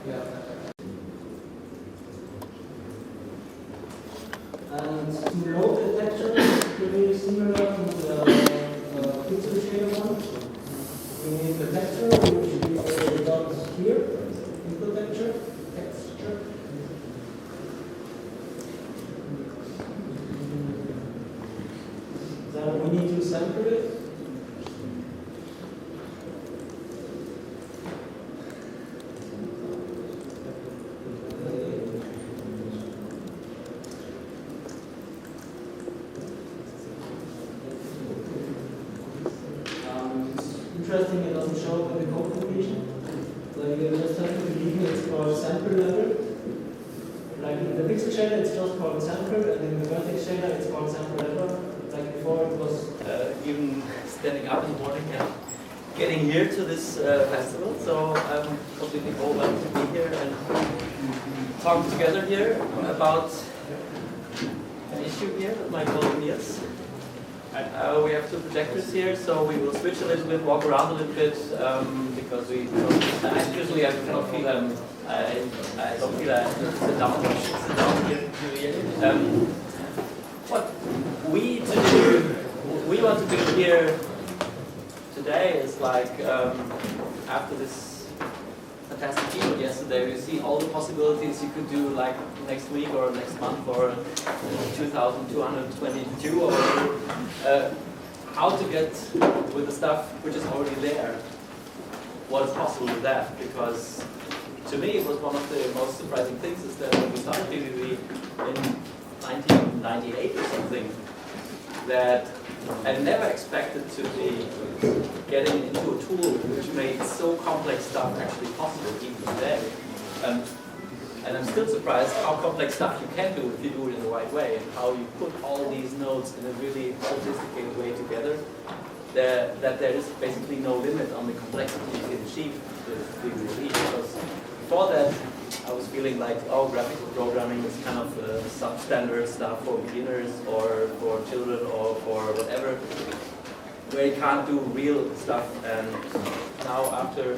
Yeah. And to load the texture is very similar to the pixel shader one. We need the texture, which we already got here. Input texture. Then we need to sample it. Interesting, it doesn't show up in the code completion. Like you just have to believe it's called sample level. Like in the pixel shader, it's just called sample, and in the vertex shader, it's called sample level. Like before, it was even standing up in the morning and getting here to this festival. So I'm completely overwhelmed to be here and talk together here about an issue here with my colleague Niels. We have two projectors here, so we will switch a little bit, walk around a little bit, because we usually I cannot feel I don't feel I sit down here. What we want to do here today is like after this fantastic keynote yesterday, we see all the possibilities you could do like next week or next month or 2222 or whatever. How to get with the stuff which is already there. What is possible with that? Because to me it was one of the most surprising things is that when we started vvvv in 1998 or something, that I never expected to be getting into a tool which made so complex stuff actually possible even today. And I'm still surprised how complex stuff you can do if you do it in the right way, and how you put all these nodes in a really sophisticated way together, that there is basically no limit on the complexity you can achieve with vvvv. Because before that, I was feeling like, oh, graphical programming is kind of substandard stuff for beginners or for children or for whatever, where you can't do real stuff. And now after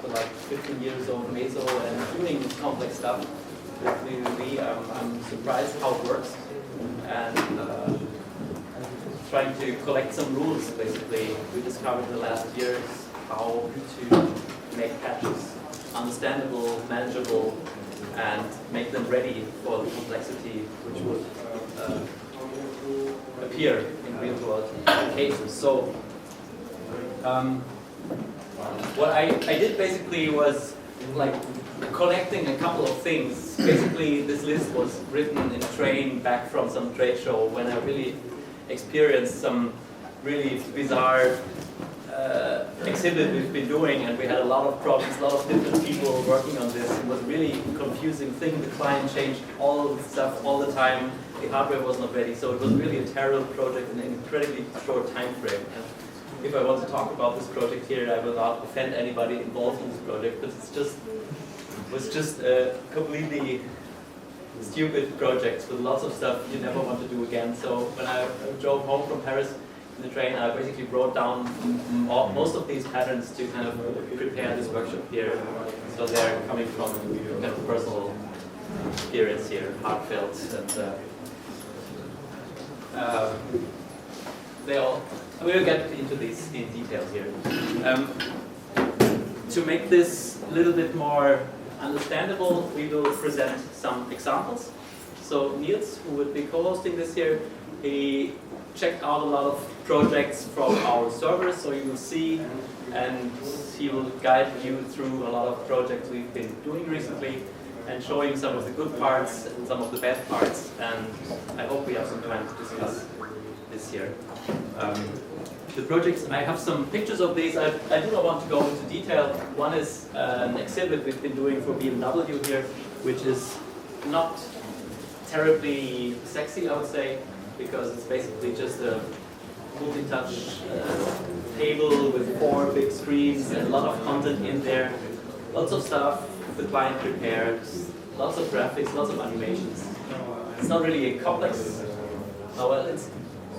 like 15 years of meso and doing complex stuff with vvvv, I'm surprised how it works. And trying to collect some rules, basically. We discovered in the last years how to make patches understandable, manageable, and make them ready for the complexity which would appear in real-world applications. So, what I did basically was like collecting a couple of things. Basically, this list was written in a train back from some trade show when I really experienced some really bizarre exhibit we've been doing, and we had a lot of problems, a lot of different people working on this. It was a really confusing thing. The client changed all the stuff all the time. The hardware was not ready, so it was really a terrible project in an incredibly short time frame. And if I want to talk about this project here, I will not offend anybody involved in this project, but it was just a completely stupid project with lots of stuff you never want to do again. So when I drove home from Paris in the train, I basically wrote down most of these patterns to kind of prepare this workshop here. So they're coming from kind of personal experience here, heartfelt, and we'll get into these in details here. To make this a little bit more understandable, we will present some examples. So Niels, who will be co-hosting this here, he checked out a lot of projects from our servers, so you will see, and he will guide you through a lot of projects we've been doing recently, and showing some of the good parts and some of the bad parts, and I hope we have some time to discuss this here. The projects, I have some pictures of these. I do not want to go into detail. One is an exhibit we've been doing for BMW here, which is not terribly sexy, I would say, because it's basically just a multi-touch table with 4 big screens and a lot of content in there. Lots of stuff the client prepared, lots of graphics, lots of animations. It's not really a complex, well, it's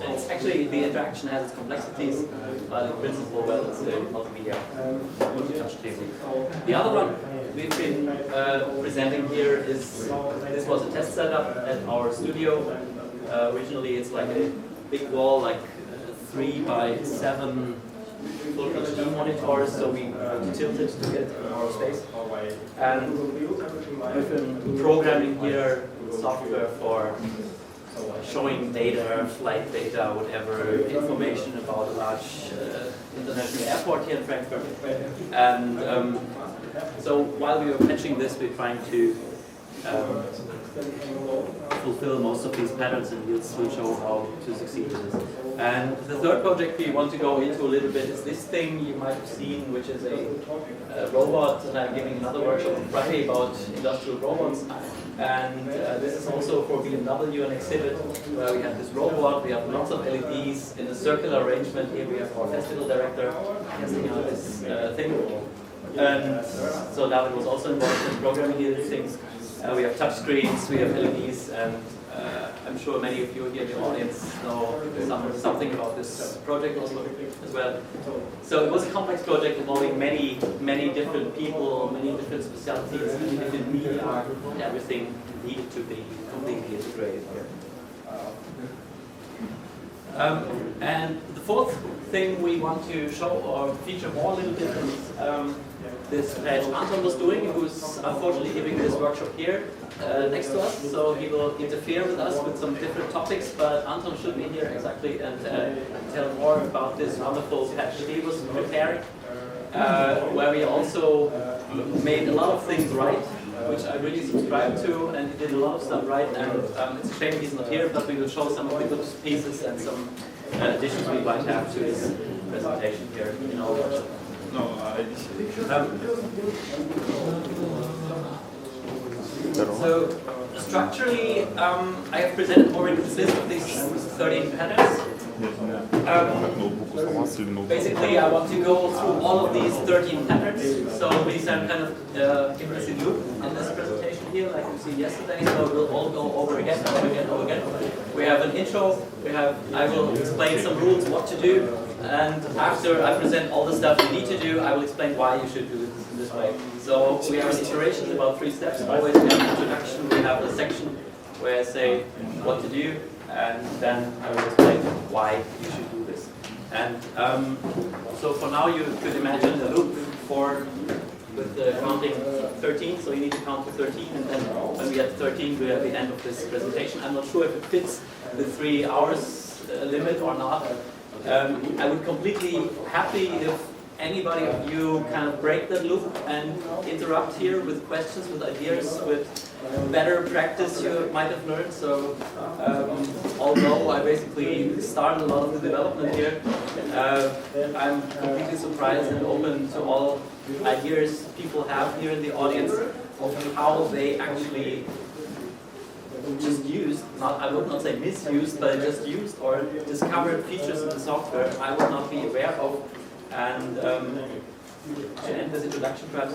it's actually, the interaction has its complexities, but in principle, well, it's the multimedia multi-touch table. The other one we've been presenting here is, this was a test setup at our studio. Originally, it's like a big wall, like 3 by 7 full HD monitors, so we tilted to get more space. And we've been programming here software for showing data, flight data, whatever, information about a large international airport here in Frankfurt. And so while we were patching this, we're trying to fulfill most of these patterns, and we'll show how to succeed in this. And the third project we want to go into a little bit is this thing you might have seen, which is a robot, and I'm giving another workshop on Friday about industrial robots. And this is also for BMW, an exhibit where we have this robot, we have lots of LEDs in a circular arrangement. Here we have our festival director testing out this thing. And so David was also involved in programming here these things. We have touch screens, we have LEDs, and I'm sure many of you here in the audience know something about this project also as well. So it was a complex project involving many different people, many different specialties, many different media, and everything needed to be completely integrated here. And the fourth thing we want to show or feature more a little bit is this page Anton was doing, who's unfortunately giving this workshop here next to us, so he will interfere with us with some different topics, but Anton should be here exactly and tell more about this wonderful patch he was preparing, where we also made a lot of things right, which I really subscribe to, and he did a lot of stuff right, and it's a shame he's not here, but we will show some of the good pieces and some additions we might have to his presentation here in our workshop. So structurally, I have presented already this list of these 13 patterns. Basically, I want to go through all of these 13 patterns. So these are kind of implicit loop in this presentation here, like we've seen yesterday. So we'll all go over again, over again. We have an intro. I will explain some rules, what to do. And after I present all the stuff you need to do, I will explain why you should do it in this way. So we have an iteration, about 3 steps. Always we have an introduction, we have a section where I say what to do, and then I will explain why you should do this. And so for now you could imagine a loop with the counting 13, so you need to count to 13, and then when we get 13 we're at the end of this presentation. I'm not sure if it fits the 3 hours limit or not. I would completely happy if anybody of you kind of break that loop and interrupt here with questions, with ideas, with better practice you might have learned. So although I basically started a lot of the development here, I'm completely surprised and open to all ideas people have here in the audience of how they actually just used, I would not say misused, but just used or discovered features in the software I would not be aware of. And to end this introduction perhaps,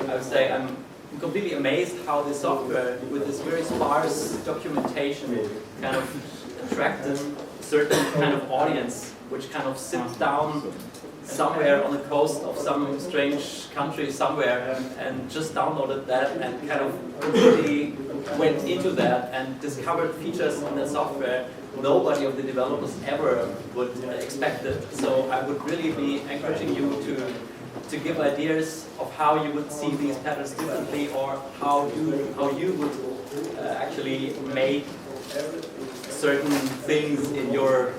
I would say I'm completely amazed how this software, with this very sparse documentation, kind of attracted a certain kind of audience, which kind of sit down somewhere on the coast of some strange country somewhere and just downloaded that and kind of completely went into that and discovered features in the software nobody of the developers ever would expect it. So I would really be encouraging you to give ideas of how you would see these patterns differently, or how you would actually make certain things in your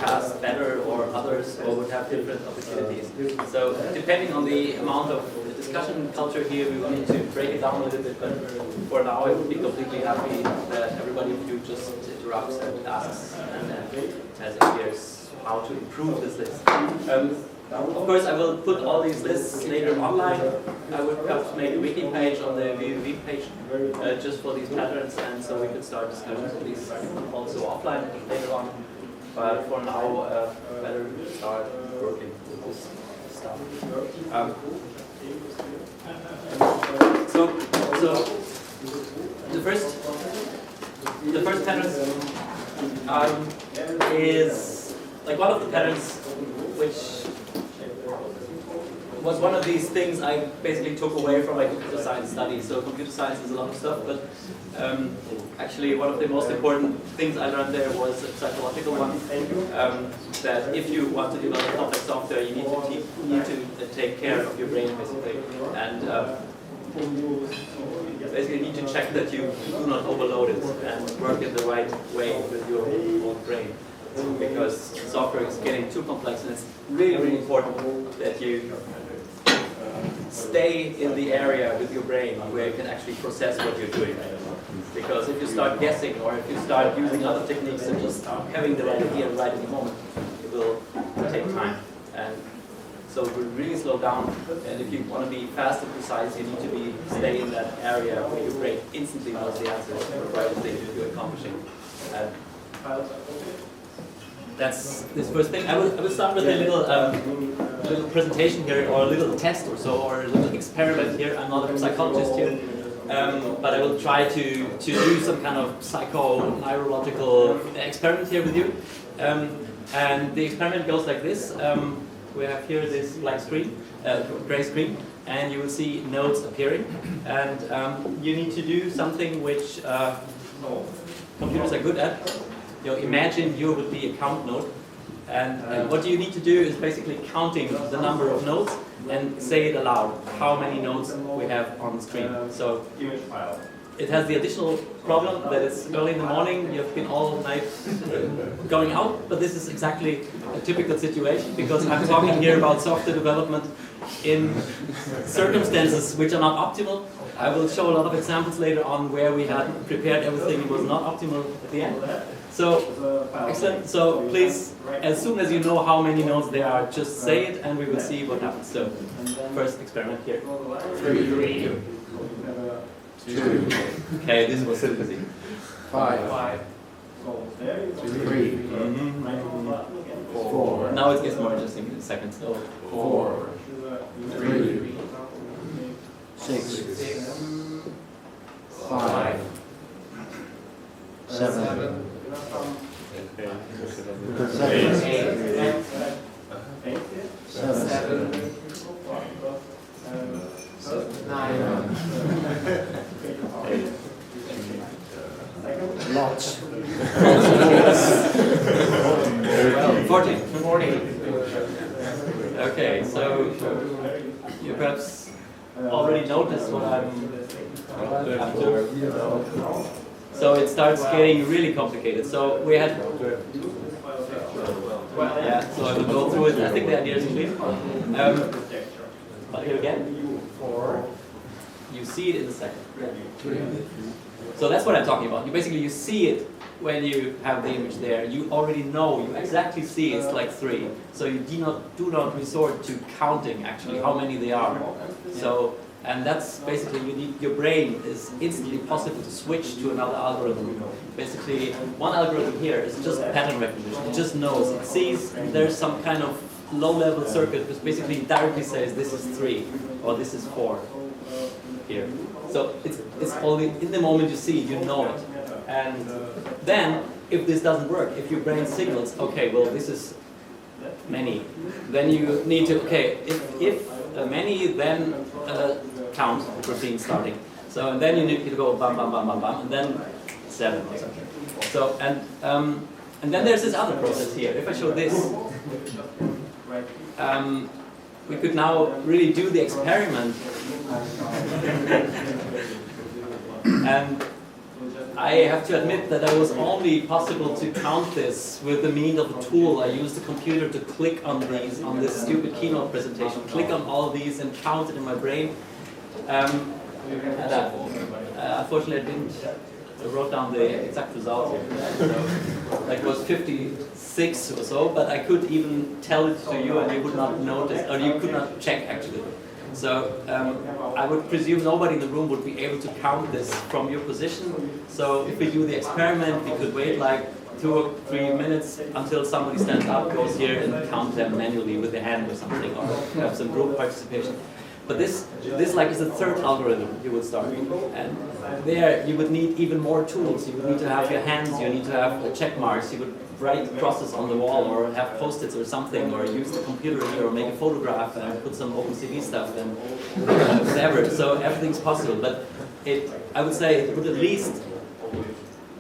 past better, or others or would have different opportunities. So depending on the amount of discussion culture here, we will need to break it down a little bit, but for now I would be completely happy that everybody of you just interrupts and asks and has ideas how to improve this list. Of course, I will put all these lists later online. I would perhaps make a wiki page on the vvvv page just for these patterns, and so we could start discussions on these also offline later on. But for now, better start working with this stuff. So the first patterns is like one of the patterns which was one of these things I basically took away from my computer science studies. So computer science is a lot of stuff, but actually one of the most important things I learned there was a psychological one. That if you want to develop complex software, you need to take care of your brain basically, and basically need to check that you do not overload it and work in the right way with your own brain. Because software is getting too complex, and it's really, really important that you stay in the area with your brain where you can actually process what you're doing. Because if you start guessing, or if you start using other techniques and just having the right idea right in the moment, it will take time. And so it will really slow down. And if you want to be fast and precise, you need to stay in that area where your brain instantly knows the answer to the right thing that you're accomplishing. That's this first thing. I will start with a little presentation here, or a little test or so, or a little experiment here. I'm not a psychologist here, but I will try to do some kind of psycho-neurological experiment here with you. And the experiment goes like this. We have here this black screen, gray screen, and you will see nodes appearing. And you need to do something which computers are good at. You know, imagine you would be a count node, and what you need to do is basically counting the number of nodes and say it aloud, how many nodes we have on the screen. So it has the additional problem that it's early in the morning, you've been all night going out, but this is exactly a typical situation, because I'm talking here about software development in circumstances which are not optimal. I will show a lot of examples later on where we had prepared everything, it was not optimal at the end. So, excellent. So please, as soon as you know how many nodes there are, just say it and we will see what happens. So, first experiment here. 3. 2. Okay, this was easy. 5. 3. 4. Now it gets more interesting in a second. So, 4. 3. 6. 5. 7. 9. Lots. 14. Okay, so you perhaps already noticed what I'm up to. So it starts getting really complicated. So we had, yeah, so I will go through it. I think the idea is clear. But here again, you see it in a second. So that's what I'm talking about. You see it when you have the image there. You already know, you exactly see it's like 3. So you do not resort to counting actually how many they are. So. And that's basically, your brain is instantly possible to switch to another algorithm. Basically, one algorithm here is just pattern recognition. It just knows, it sees there's some kind of low-level circuit which basically directly says this is 3 or this is 4 here. So it's only in the moment you see it, you know it. And then, if this doesn't work, if your brain signals, okay, well this is many, then you need to, okay, if many, then count the routine starting. So and then you need to go bam, bam, bam, bam, bam, and then 7 or something. So and then there's this other process here. If I show this, we could now really do the experiment. And I have to admit that it was only possible to count this with the means of a tool. I used the computer to click on these, on this stupid keynote presentation, click on all of these and count it in my brain. Unfortunately, I didn't. I wrote down the exact result here. So that was 56 or so, but I could even tell it to you and you would not notice, or you could not check actually. So I would presume nobody in the room would be able to count this from your position. So if we do the experiment, we could wait like 2 or 3 minutes until somebody stands up, goes here and count them manually with a hand or something, or have some group participation. But this like is the third algorithm you would start. And there you would need even more tools. You would need to have your hands, you need to have check marks, you would write crosses on the wall or have post-its or something, or use the computer here or make a photograph and put some OpenCV stuff and whatever. So everything's possible. But I would say it would at least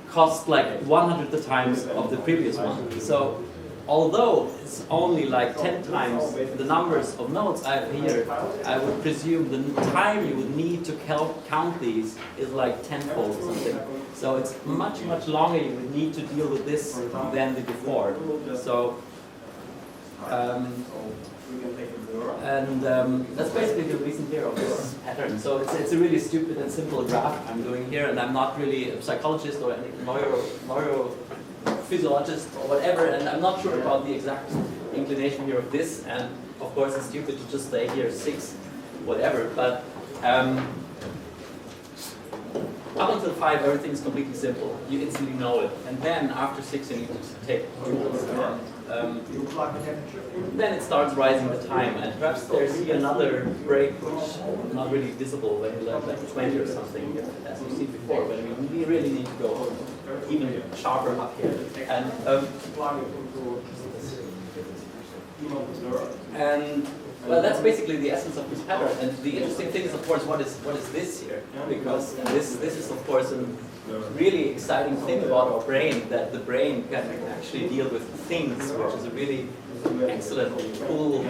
cost like 100 the times of the previous one. So although it's only like 10 times the numbers of nodes I have here, I would presume the time you would need to count these is like tenfold or something. So it's much, much longer you would need to deal with this than the before. So, that's basically the reason here of this pattern. So it's a really stupid and simple graph I'm doing here, and I'm not really a psychologist or any neurophysiologist or whatever, and I'm not sure about the exact inclination here of this, and of course it's stupid to just stay here 6, whatever, but up until 5 everything's completely simple. You instantly know it, and then after 6 you need to take tools. Then it starts rising the time, and perhaps there's here another break which is not really visible when you like 20 or something, as we've seen before, but we really need to go even sharper up here. And well, that's basically the essence of this pattern. And the interesting thing is, of course, what is this here? Because this is, of course, a really exciting thing about our brain, that the brain can actually deal with things, which is a really excellent, cool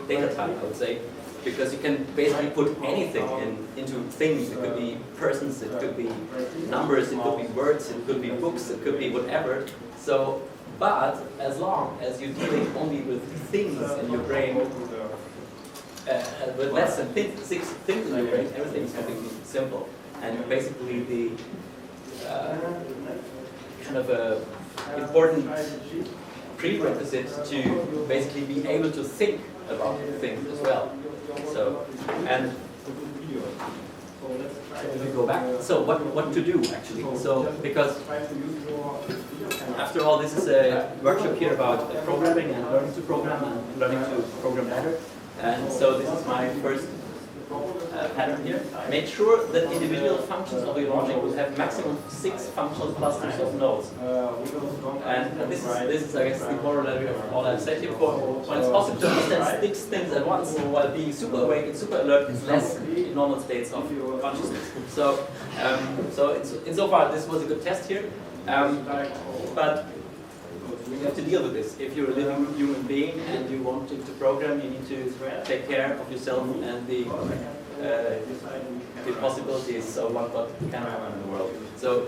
data type, I would say. Because you can basically put anything into things. It could be persons, it could be numbers, it could be words, it could be books, it could be whatever. So, but as long as you're dealing only with things in your brain, with less than 6 things in your brain, everything is completely simple. And basically the kind of a important prerequisite to basically be able to think about things as well. So, and if we go back, so what to do actually? So, because after all, this is a workshop here about programming and learning to program and learning to program better. And so this is my first pattern here. Make sure that individual functions of your logic will have maximum 6 functional clusters of nodes. And this is I guess the corollary of all I've said here before. When it's possible to understand 6 things at once while being super awake and super alert, it's less in normal states of consciousness. So, insofar this was a good test here. But you have to deal with this. If you're a living human being and you want to program, you need to take care of yourself and the possibilities of what can happen in the world. So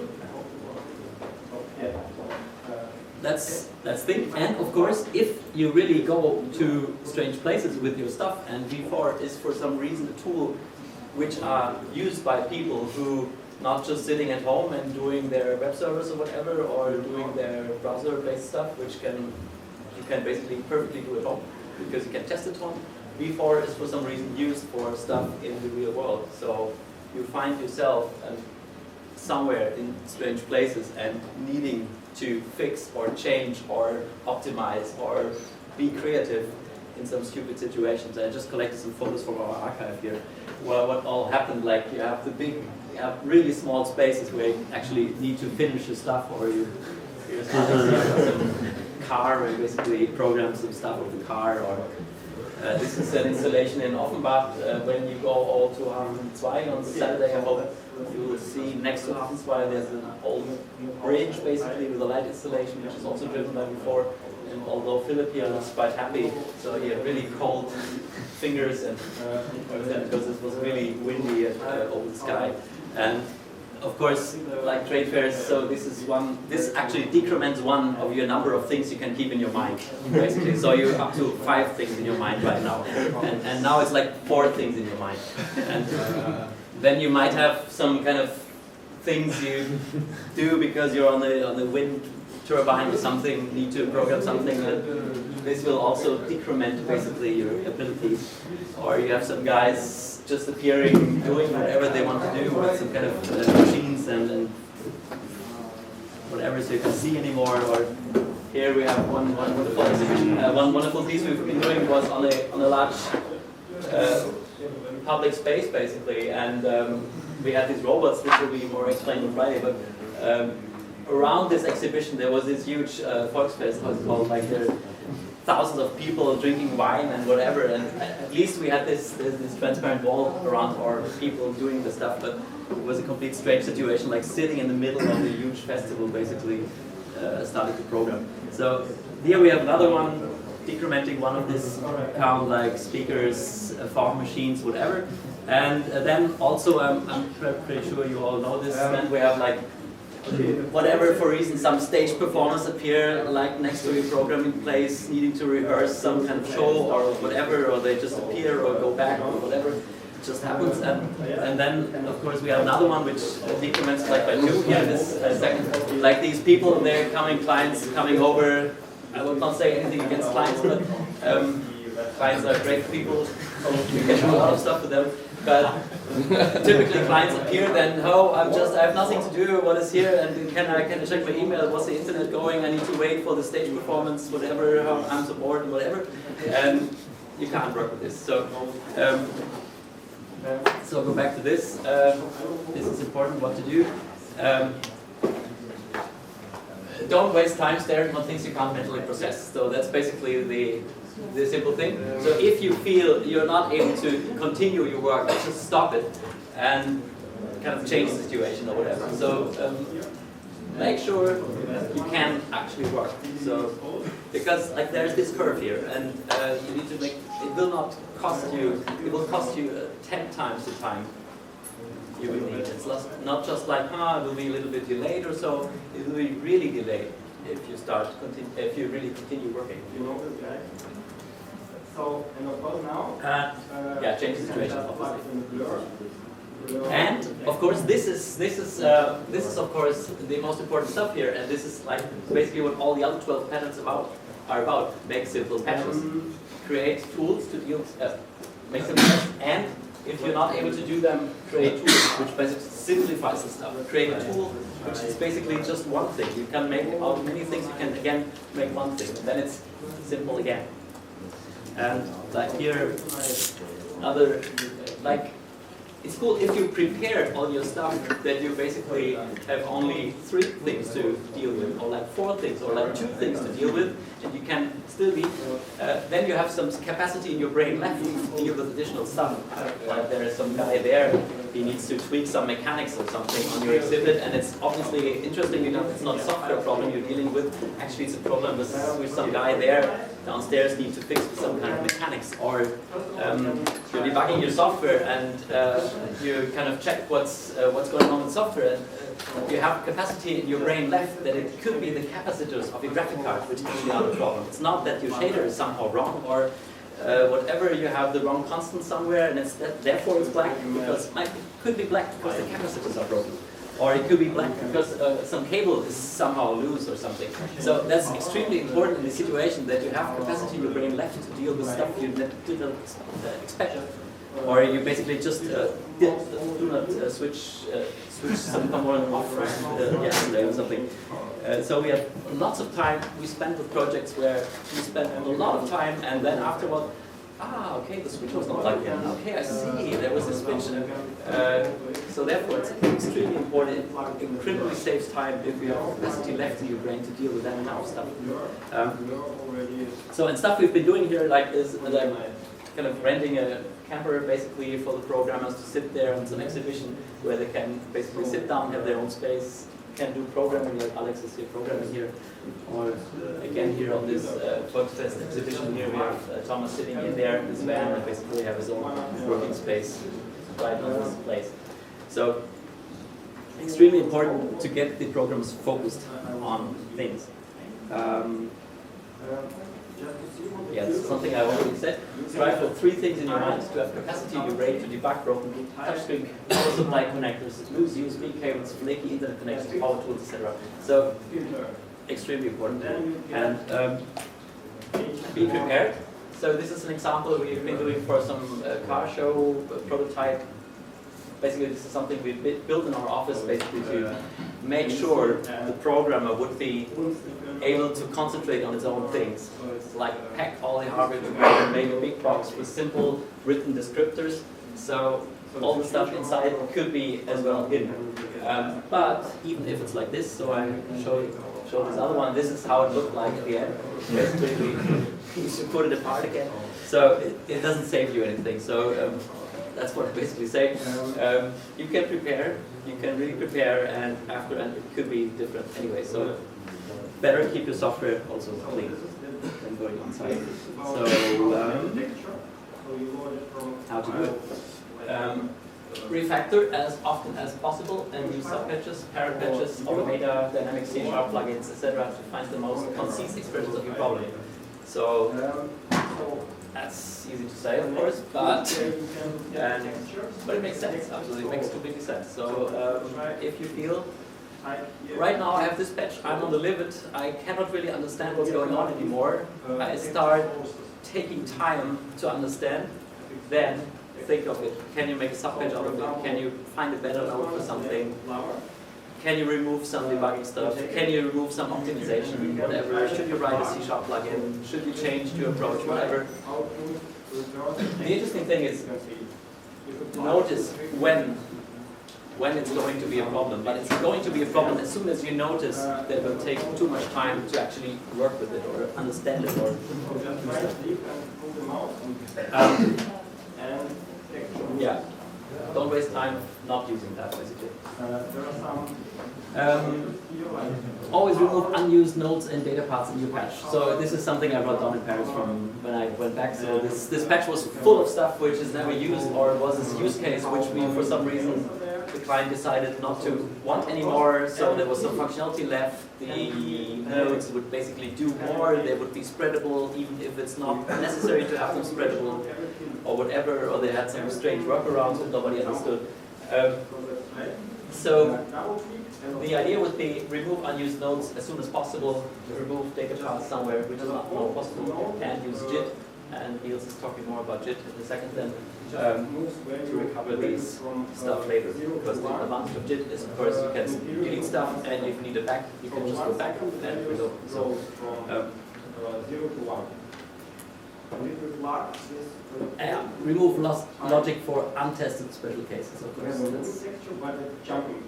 that's thing. And of course, if you really go to strange places with your stuff, and V4 is for some reason a tool which are used by people who not just sitting at home and doing their web servers or whatever, or doing their browser-based stuff, which you can basically perfectly do at home because you can test it on. V4 is for some reason used for stuff in the real world. So you find yourself somewhere in strange places and needing to fix or change or optimize or be creative in some stupid situations. I just collected some photos from our archive here. Well, what all happened, like you have really small spaces where you actually need to finish your stuff, or you're some car where you basically program some stuff of the car, or this is an installation in Offenbach. When you go all to Hafen 2 on Saturday, I hope you will see next to Hafen 2 there's an old bridge basically with a light installation, which is also driven by V4. And although Philip here was quite happy, so he had really cold fingers and because it was really windy over the sky. And of course, like trade fairs, so this actually decrements one of your number of things you can keep in your mind, basically. So you're up to 5 things in your mind right now. And now it's like 4 things in your mind. And then you might have some kind of things you do because you're on the wind turbine or something, need to program something, and this will also decrement basically your abilities. Or you have some guys just appearing, doing whatever they want to do with some kind of machines and whatever, so you can see anymore. Or here we have one wonderful exhibition. One wonderful piece we've been doing was on a large public space basically, and we had these robots. This will be more explained on Friday, but around this exhibition there was this huge Volksfest, how it's called, like there thousands of people drinking wine and whatever, and at least we had this transparent wall around our people doing the stuff, but it was a complete strange situation, like sitting in the middle of the huge festival basically, starting the program. So here we have another one, decrementing one of this account, like speakers, fog machines, whatever. And then also, I'm pretty sure you all know this, then we have like whatever for reason, some stage performers appear like next to a programming place, needing to rehearse some kind of show or whatever, or they just appear or go back or whatever. It just happens. And then of course we have another one which decrements like by 2 here, this second, like these people, they're coming, clients coming over. I will not say anything against clients, but clients are great people. We can do a lot of stuff with them. But typically clients appear, then I have nothing to do. What is here? And can I check my email? What's the internet going? I need to wait for the stage performance, whatever. I'm so bored, whatever. And you can't work with this. So go back to this. This is important. What to do? Don't waste time staring on things you can't mentally process. So that's basically the simple thing. So if you feel you're not able to continue your work, just stop it and kind of change the situation or whatever. So make sure you can actually work. So because like there's this curve here, and you need to make it will not cost you. It will cost you 10 times the time you will need. It's not just like it will be a little bit delayed or so. It will be really delayed if you really continue working. So, and of course now, yeah, change the situation, obviously. And of course, this is of course the most important stuff here, and this is like basically what all the other 12 patterns are about. Make simple patterns, create tools to deal, make simple patterns, and if you're not able to do them, create tools which basically simplifies the stuff. Create a tool which is basically just one thing. You can make out of many things. You can again make one thing, and then it's simple again. And like here, another, like, it's cool if you prepared all your stuff that you basically have only 3 things to deal with, or like 4 things, or like 2 things to deal with, and you can still be, then you have some capacity in your brain left to deal with additional stuff. Like there is some guy there, he needs to tweak some mechanics or something on your exhibit, and it's obviously, interestingly enough, it's not a software problem you're dealing with, actually it's a problem with some guy there downstairs need to fix some kind of mechanics, or you're debugging your software and you kind of check what's going on with software, and you have capacity in your brain left that it could be the capacitors of your graphic card, which actually are the problem. It's not that your shader is somehow wrong, or whatever, you have the wrong constant somewhere, and therefore it's black, because it could be black because the capacitors are broken. Or it could be black because some cable is somehow loose or something. So that's extremely important in the situation that you have capacity in your brain left to deal with stuff you didn't expect. Or you basically just do not switch some component off yesterday or something. So we have lots of time we spend with projects where we spend a lot of time, and then afterward, okay, the switch was not plugged in. Okay, I see, there was a switch. So therefore, it's extremely important. It incredibly saves time if you have capacity left in your brain to deal with that kind of stuff. So, and stuff we've been doing here, like, is like kind of renting a camper basically for the programmers to sit there on some exhibition where they can basically sit down, have their own space, can do programming, like Alex is here programming here, or again here on this Volksfest exhibition here we have Thomas sitting in there in this van and basically have his own working space right on this place. So extremely important to get the programs focused on things. Yeah, this is something I already said. Strive for 3 things in your mind: to have capacity in your brain to debug broken touchscreen, power supply connectors, loose USB cables, flaky internet connections, power tools, etc. So, extremely important. And be prepared. So this is an example we've been doing for some car show prototype. Basically, this is something we built in our office, basically to make sure the programmer would be able to concentrate on its own things. Like pack all the hardware together, make a big box with simple written descriptors, So all the stuff inside could be as well hidden. But even if it's like this, so I show this other one, this is how it looked like at the end. Basically, we should put it apart again. So it doesn't save you anything. So that's what I basically say. You can prepare, you can really prepare, and after and it could be different anyway. So better keep your software also clean than going inside. So how to do it? Refactor as often as possible and use subpatches, parent patches, Automata, dynamic C# plugins, etc. to find the most concise expressions of your problem. So that's easy to say, of course, but it makes sense. Absolutely, it makes completely sense. So if you feel right now I have this patch, I'm on the limit, I cannot really understand what's going on anymore. I start taking time to understand, then think of it. Can you make a subpatch out of it? Can you find a better node for something? Can you remove some debugging stuff? Can you remove some optimization? Whatever. Should you write a C# plugin? Should you change your approach? Whatever. The interesting thing is notice when it's going to be a problem. But it's going to be a problem as soon as you notice that it will take too much time to actually work with it or understand it or yeah, don't waste time not using that, basically. Always remove unused nodes and data paths in your patch. So this is something I wrote down in Paris from when I went back. So this patch was full of stuff which is never used, or was this use case which we, for some reason, the client decided not to want anymore. So there was some functionality left. The nodes would basically do more. They would be spreadable, even if it's not necessary to have them spreadable, or whatever. Or they had some strange workarounds that nobody understood. So the idea would be remove unused nodes as soon as possible, remove data paths somewhere which is not more possible, and use JIT. And Niels is talking more about JIT in a second then, to recover these stuff later. Because the advantage of JIT is, of course, you can delete stuff, and if you need it back, you can just go back and reload. So, remove lost logic for untested special cases, of course.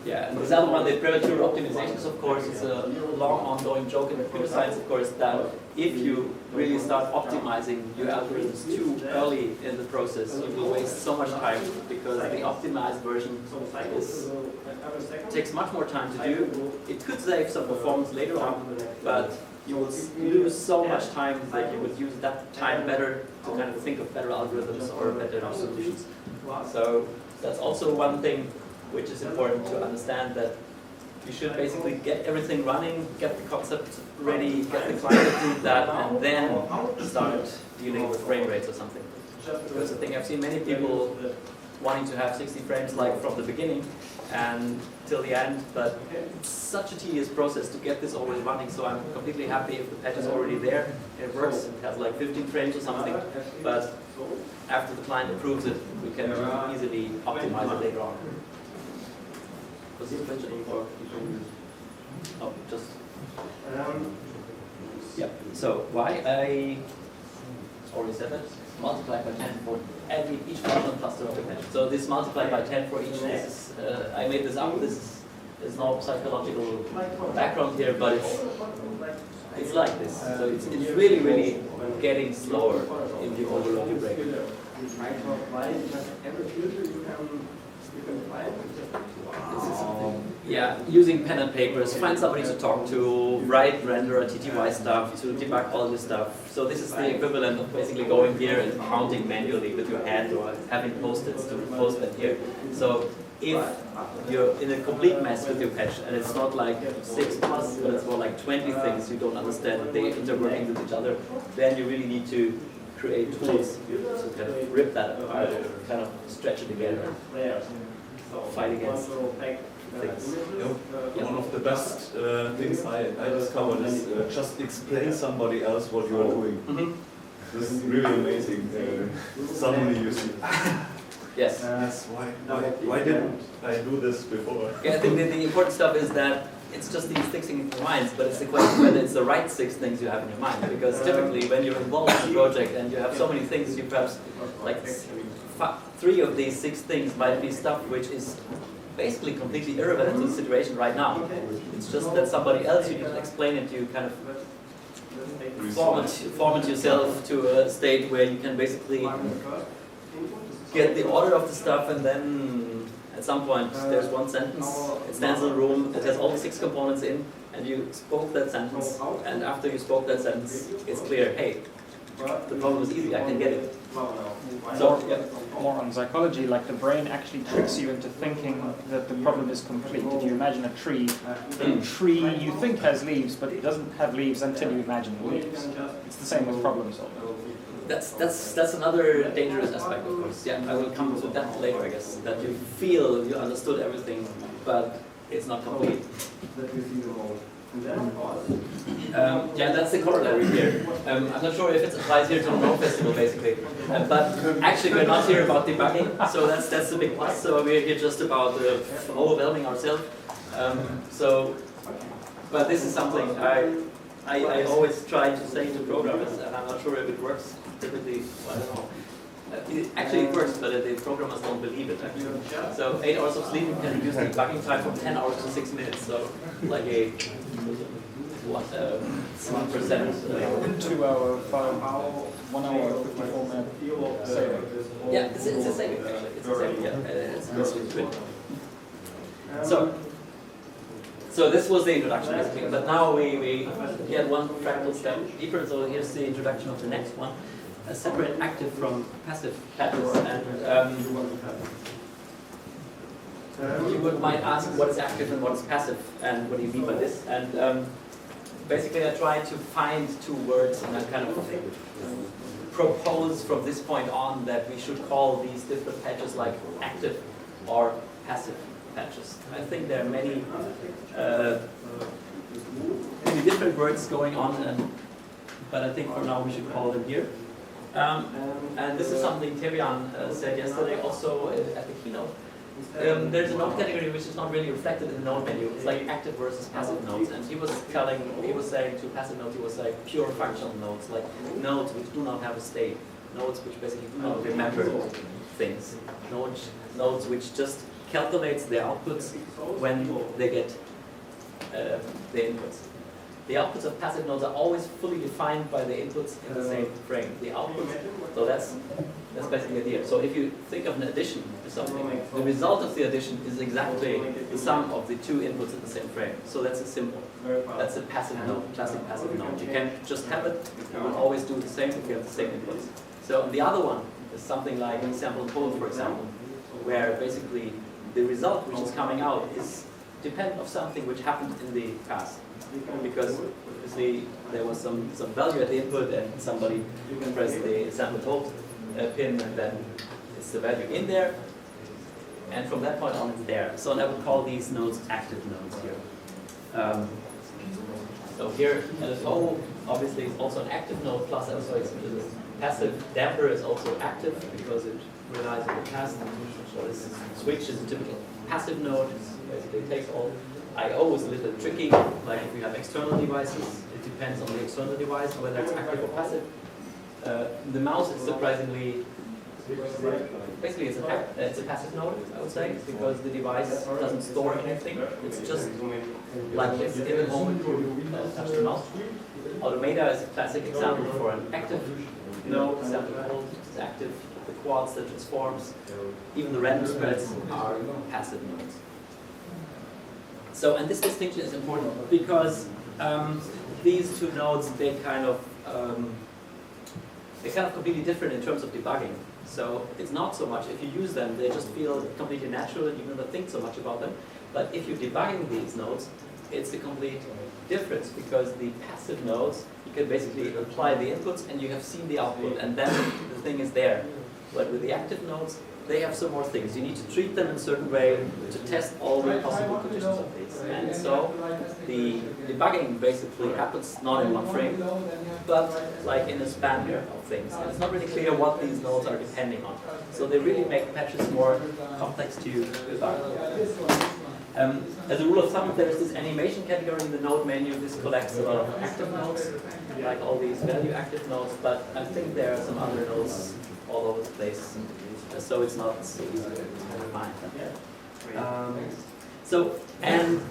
Yeah, and this other one, the premature optimizations, of course, is a long ongoing joke in computer science, of course, that if you really start optimizing your algorithms too early in the process, you will waste so much time, because the optimized version takes much more time to do. It could save some performance later on, but you will lose so much time that you would use that time better to kind of think of better algorithms or better solutions. So that's also one thing which is important to understand, that you should basically get everything running, get the concept ready, get the client to do that, and then start dealing with frame rates or something. Because I think I've seen many people wanting to have 60 frames like from the beginning and till the end, but it's such a tedious process to get this always running, so I'm completely happy if the patch is already there, it works, it has like 15 frames or something, but after the client approves it, we can easily optimize it later on. Was this mentioned or oh, just yeah. So why I already said that. Multiplied by 10 for each functional cluster of the patch. So this multiplied by 10 for each. This is, I made this up. This is no psychological background here, but it's like this. So it's really getting slower in the overload you break. Yeah, using pen and papers, find somebody to talk to, write, render, TTY stuff, to debug all this stuff. So this is the equivalent of basically going here and counting manually with your hand, or having post-its to post them here. So if you're in a complete mess with your patch, and it's not like 6+, but it's more like 20 things you don't understand, and they're interworking with each other, then you really need to create tools to kind of rip that apart, kind of stretch it again, fight against things. One of the best things I discovered is just explain somebody else what you are doing. This is really amazing. Suddenly you see. Yes. Why didn't I do this before? Yeah, I think the important stuff is that it's just these 6 things in your minds, but it's the question whether it's the right 6 things you have in your mind. Because typically when you're involved in a project and you have so many things, you perhaps like 3 3 of these 6 things might be stuff which is basically completely irrelevant to the situation right now. It's just that somebody else, you need to explain it, you kind of format yourself to a state where you can basically get the order of the stuff, and then at some point there's one sentence, it stands in a room, it has all the 6 components in, and you spoke that sentence, and after you spoke that sentence, it's clear, hey, the problem is easy, I can get it. So, yeah. More on psychology, like the brain actually tricks you into thinking that the problem is complete. If you imagine a tree, the tree you think has leaves, but it doesn't have leaves until you imagine the leaves. It's the same with problem solving. That's another dangerous aspect, of course. Yeah, I will come to that later, I guess. That you feel you understood everything, but it's not complete. Yeah, that's the corollary here. I'm not sure if it applies here to the Rome Festival, basically. But actually, we're not here about debugging, so that's the big plus. So we're here just about overwhelming ourselves. But this is something I always try to say to programmers, and I'm not sure if it works typically. Well, I don't know. Actually, it works, but the programmers don't believe it. Actually, so 8 hours of sleep can reduce the debugging time from 10 hours to 6 minutes. So, like a 1%. 2 hour, 1 hour, 54 minute saving. Yeah, it's a saving actually. It's a saving. Yeah, it's good. So this was the introduction, basically. But now we get one fractal step deeper. So here's the introduction of the next one. A separate active from passive patches, and you might ask what is active and what is passive, and what do you mean by this? And basically, I try to find 2 words, and I kind of propose from this point on that we should call these different patches like active or passive patches. I think there are many different words going on, but I think for now we should call them here. And this is something Terian said yesterday also at the keynote. There's a node category which is not really reflected in the node menu. It's like active versus passive nodes. And he was saying to passive nodes, he was like pure functional nodes, like nodes which do not have a state, nodes which basically do not remember things, nodes which just calculates their outputs when they get the inputs. The outputs of passive nodes are always fully defined by the inputs in the same frame. The outputs, so that's basically the idea. So if you think of an addition to something, the result of the addition is exactly the sum of the 2 inputs in the same frame. So that's a symbol. That's a passive node, classic passive node. You can just have it, you will always do the same if you have the same inputs. So the other one is something like sample and hold, for example, where basically the result which is coming out is dependent of something which happened in the past. Because obviously there was some value at the input, and somebody pressed the sample hold pin, and then it's the value in there, and from that point on it's there. So I would call these nodes active nodes here. So here LFO obviously is also an active node, plus also it's passive. Damper is also active because it relies on the past. So this switch is a typical passive node. It basically takes all. I/O is a little tricky, like if you have external devices, it depends on the external device, whether it's active or passive. The mouse is surprisingly, basically it's a passive node, I would say, because the device doesn't store anything. It's just like this in the moment you touch the mouse. Automata is a classic example for an active node. Sample hold is active. The quads that transforms, even the random spreads are passive nodes. So, and this distinction is important because these 2 nodes, they're kind of completely different in terms of debugging. So it's not so much, if you use them, they just feel completely natural and you do not think so much about them. But if you're debugging these nodes, it's a complete difference because the passive nodes, you can basically apply the inputs and you have seen the output, and then the thing is there. But with the active nodes, they have some more things. You need to treat them in a certain way to test all the possible conditions of these. And so the debugging basically happens not in one frame, but like in a span of things. And it's not really clear what these nodes are depending on. So they really make patches more complex to debug. As a rule of thumb, there is this animation category in the node menu. This collects a lot of active nodes, like all these value active nodes, but I think there are some other nodes all over the place, so it's not so easy to find. And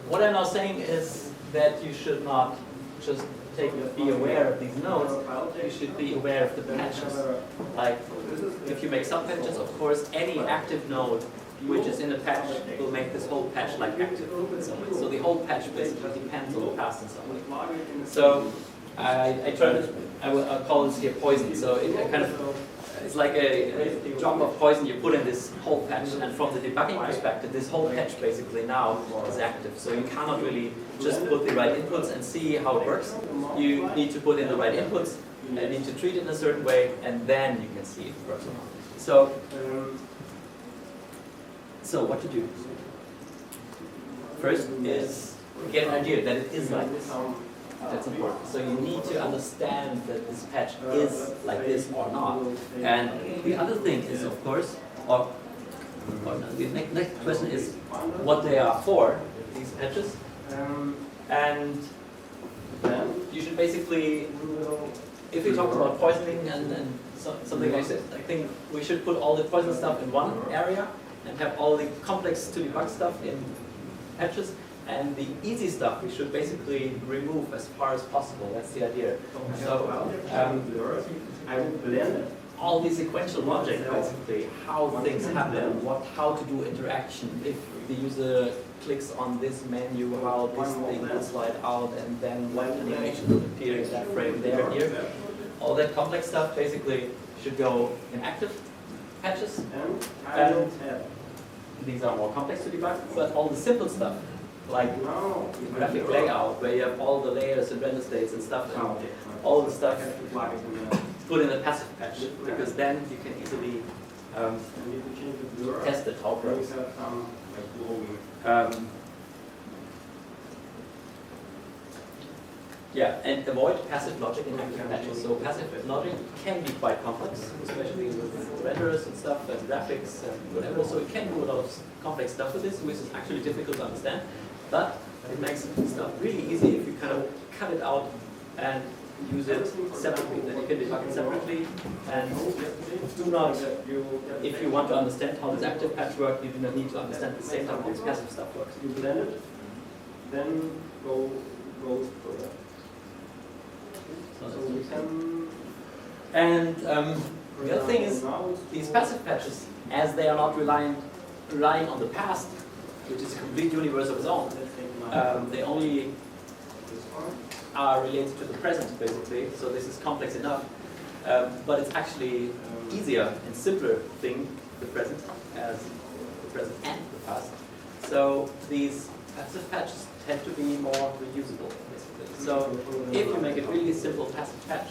what I'm now saying is that you should not just be aware of these nodes, you should be aware of the patches. Like, if you make subpatches, of course, any active node which is in a patch will make this whole patch like active in some way. So the whole patch basically depends on the past in some way. So I'll call this here poison. So it's like a drop of poison you put in this whole patch, and from the debugging perspective, this whole patch basically now is active. So you cannot really just put the right inputs and see how it works. You need to put in the right inputs, and need to treat it in a certain way, and then you can see if it works or not. So what to do? First is get an idea that it is like this. That's important. So you need to understand that this patch is like this or not. And the other thing is, of course, or the next question is what they are for, these patches. And you should basically, if we talk about poisoning and something like this, I think we should put all the poison stuff in one area and have all the complex to debug stuff in patches. And the easy stuff we should basically remove as far as possible. That's the idea. So I will blend all the sequential logic, basically, how things happen, how to do interaction. If the user clicks on this menu, how this thing will slide out, and then what animation will appear in that frame there, here. All that complex stuff basically should go in active patches. And these are more complex to debug, but all the simple stuff, like graphic layout, where you have all the layers and render states and stuff, and all the stuff put in a passive patch, because then you can easily test it, how it works. Yeah, and avoid passive logic in active patches. So passive logic can be quite complex, especially with renderers and stuff, and graphics and whatever. So it can do a lot of complex stuff with this, which is actually difficult to understand. But it makes stuff really easy if you kind of cut it out and use it separately. Then you can debug it separately. And do not, if you want to understand how this active patch works, you do not need to understand at the same time how this passive stuff works. You blend it, then go further. So we can. And the other thing is, these passive patches, as they are not relying on the past, which is a complete universe of its own, they only are related to the present, basically. So this is complex enough, but it's actually easier and simpler thing, the present, as the present and the past. So these passive patches tend to be more reusable, basically. So if you make a really simple passive patch,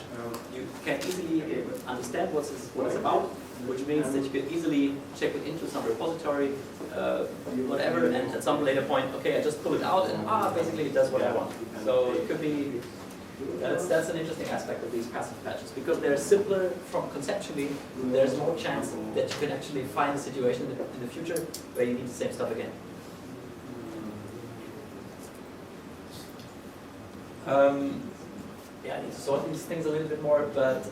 you can easily understand what it's about, which means that you can easily check it into some repository, whatever, and at some later point, okay, I just pull it out and basically it does what I want. So it could be, that's an interesting aspect of these passive patches, because they're simpler from conceptually, there's more chance that you can actually find a situation in the future where you need the same stuff again. Yeah, I need to sort these things a little bit more, but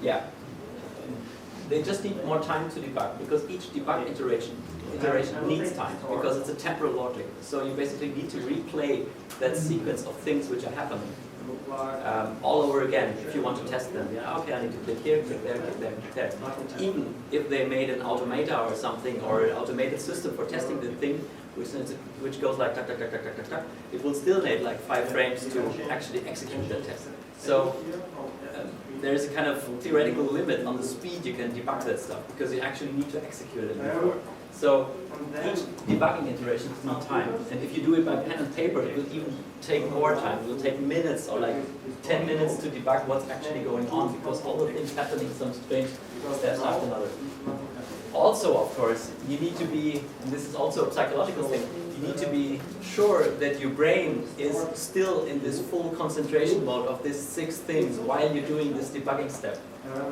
yeah, they just need more time to debug, because each debug iteration needs time, because it's a temporal logic. So you basically need to replay that sequence of things which are happening all over again if you want to test them. Yeah, okay, I need to click here, click there, click there, click there. Even if they made an automata or something, or an automated system for testing the thing, which goes like tuck, tuck, tuck, tuck, tuck, tuck, tuck, it will still need like 5 frames to actually execute that test. So there is a kind of theoretical limit on the speed you can debug that stuff, because you actually need to execute it before. So each debugging iteration needs time, and if you do it by pen and paper, it will even take more time. It will take minutes, or like 10 minutes to debug what's actually going on, because all the things happening some strange steps after another. Also, of course, you need to be, and this is also a psychological thing, you need to be sure that your brain is still in this full concentration mode of these 6 things while you're doing this debugging step.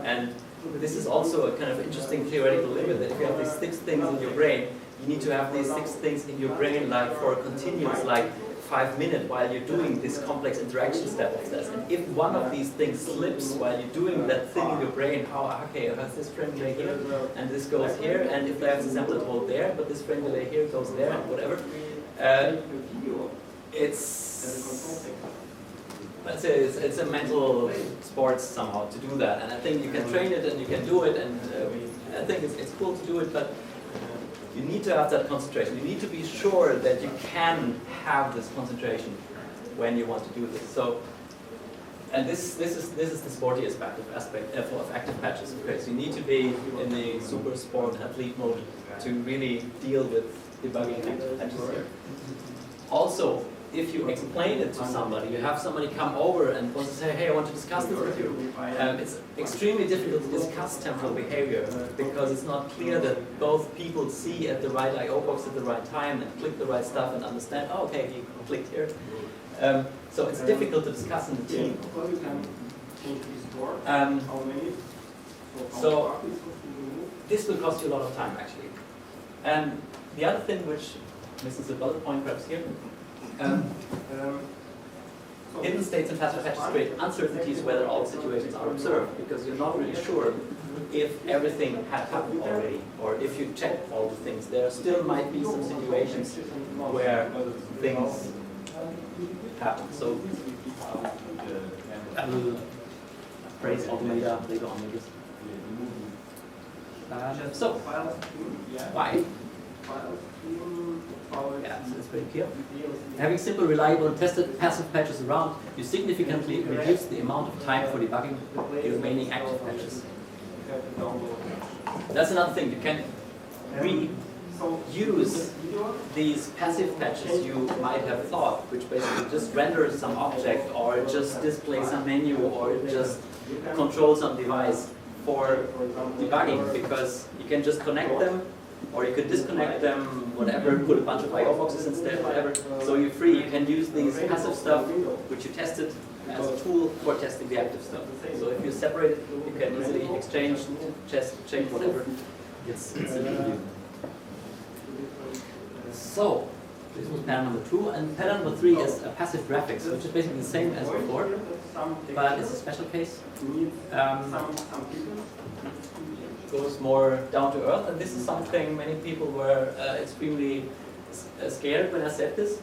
And this is also a kind of interesting theoretical limit, that if you have these 6 things in your brain, you need to have these 6 things in your brain like for a continuous, like 5 minutes while you're doing this complex interaction step of this. And if one of these things slips while you're doing that thing in your brain, okay, has this frame delay here, and this goes here, and if there's a sample hold there, but this frame delay here goes there, and whatever, let's say it's a mental sports somehow to do that. And I think you can train it and you can do it, and I think it's cool to do it, but you need to have that concentration. You need to be sure that you can have this concentration when you want to do this. So, and this is the sportiest aspect of active patches. Okay, so you need to be in the super sport athlete mode to really deal with debugging active patches here. Also, if you explain it to somebody, you have somebody come over and wants to say, hey, I want to discuss this with you. It's extremely difficult to discuss temporal behavior because it's not clear that both people see at the right I/O box at the right time and click the right stuff and understand, oh, okay, he clicked here. So it's difficult to discuss in the team. So this will cost you a lot of time, actually. And the other thing which, this is a bullet point perhaps here, hidden states and passive patches create uncertainties whether all situations are observed, because you're not really sure if everything had happened already, or if you check all the things. There still might be some situations where things happen. So I will phrase automata later on maybe. So why? Yeah, so it's very clear. Having simple, reliable, and tested passive patches around, you significantly reduce the amount of time for debugging the remaining active patches. That's another thing. You can reuse these passive patches you might have thought, which basically just render some object, or just display some menu, or just control some device for debugging, because you can just connect them, or you could disconnect them, whatever, put a bunch of I/O boxes instead, whatever. So you're free. You can use these passive stuff, which you tested, as a tool for testing the active stuff. So if you separate it, you can easily exchange, change whatever. It's easy to do. So this was pattern number 2, and pattern number 3 is passive graphics, which is basically the same as before, but it's a special case. Goes more down to earth, and this is something many people were extremely scared when I said this.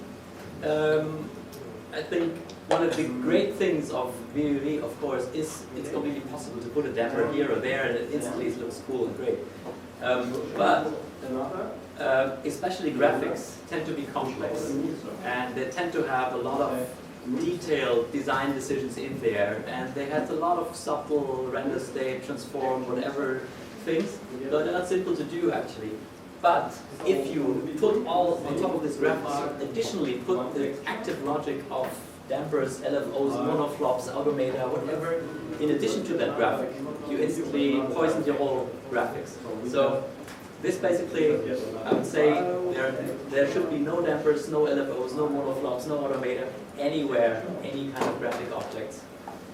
I think one of the great things of vvvv, of course, is it's completely possible to put a damper here or there, and it instantly looks cool and great. But especially graphics tend to be complex, and they tend to have a lot of detailed design decisions in there, and they had a lot of subtle render state, transform, whatever things, but they're not simple to do actually. But if you put all on top of this graphics, additionally put the active logic of dampers, LFOs, monoflops, automata, whatever, in addition to that graphic, you instantly poison your whole graphics. So this basically, I would say, there should be no dampers, no LFOs, no monoflops, no automata, anywhere, any kind of graphic objects,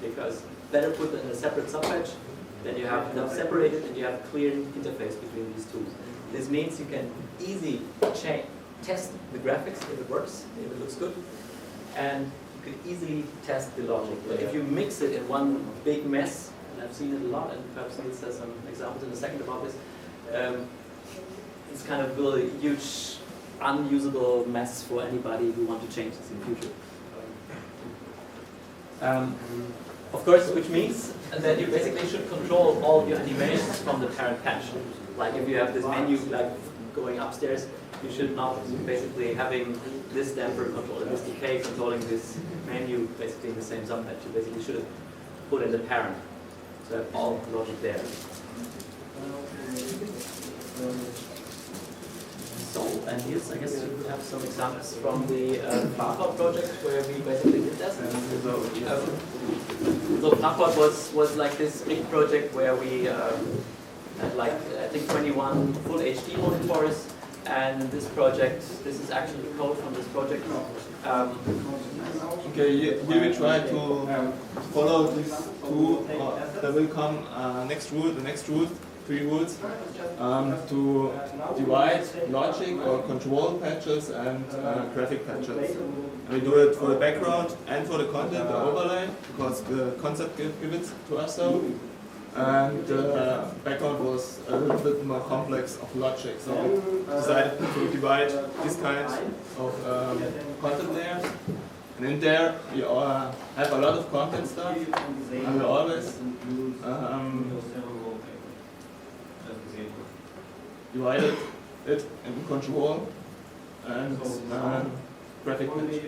because better put them in a separate subpatch. Then you have them separated and you have a clear interface between these two. This means you can easily test the graphics if it works, if it looks good, and you can easily test the logic. But if you mix it in one big mess, and I've seen it a lot, and perhaps Niels has some examples in a second about this, it's kind of a huge, unusable mess for anybody who wants to change this in the future. Of course, which means that you basically should control all your animations from the parent patch. Like if you have this menu like going upstairs, you should not basically having this damper controlling this decay, controlling this menu basically in the same subpatch. You basically should have put in the parent to have all the logic there. So, and here's, I guess you have some examples from the Farpod project where we basically did that. So Farpod was like this big project where we had like, I think 21 full HD monitors, and this project, this is actually the code from this project. Okay, you will try to follow this tool. There will come next rule, the next rule. three rules to divide logic or control patches and graphic patches. And we do it for the background and for the content, the overlay, because the concept give it to us so. And the background was a little bit more complex of logic, so we decided to divide this kind of content layers. And in there, we have a lot of content stuff, and we always divided it in control and graphic patch.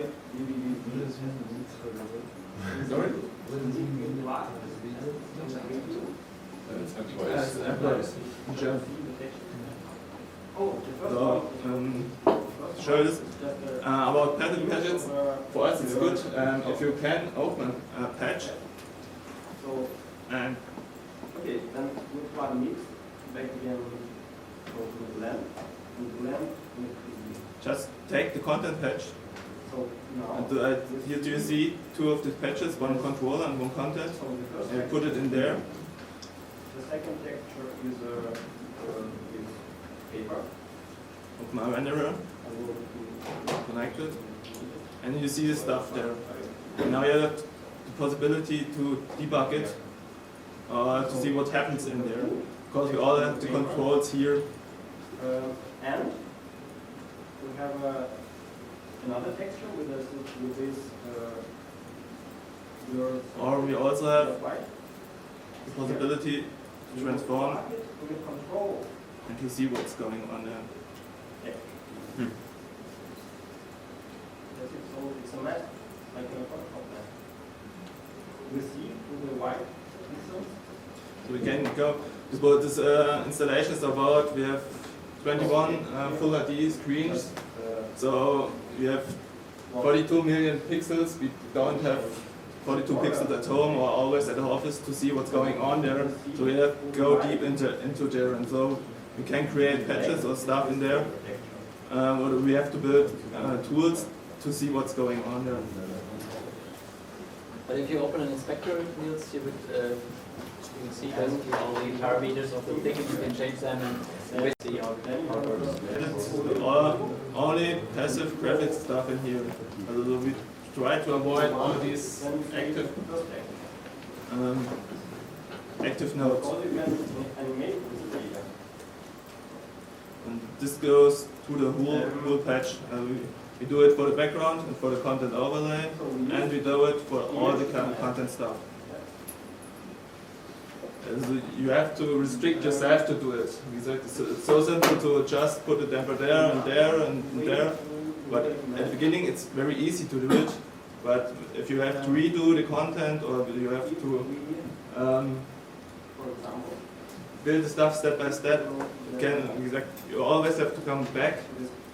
Sorry? So, show this about pattern patches. For us, it's good if you can open a patch and okay, then with one mix, back again to blend, just take the content patch. So now, And here do you see two of the patches, one controller and one content, and you put it in there. the second texture is paper. Open my renderer, connect it, and you see the stuff there. And now you have the possibility to debug it, to see what happens in there, because we all have the controls here. And we have another texture with this. Or we also have white. the possibility to transform We can control. and to see what's going on there. That's it. So it's a mess, like a Photoshop mess. We see with the white pixels. So we can go. This installation is about, we have 21 full HD screens. So we have 42 million pixels. We don't have 42 pixels at home or always at the office to see what's going on there. So we have to go deep into there, and so we can create patches or stuff in there. Or we have to build tools to see what's going on there. But if you open an inspector, Niels, you would you can see basically all the parameters of the thing, and you can change them and see how it works. It's only passive graphics stuff in here. So we try to avoid all these active nodes. And this goes to the whole patch. We do it for the background and for the content overlay, and we do it for all the content stuff. So you have to restrict yourself to do it. It's so simple to just put a damper there and there and there. But at the beginning it's very easy to do it. But if you have to redo the content, or you have to build the stuff step by step, you always have to come back,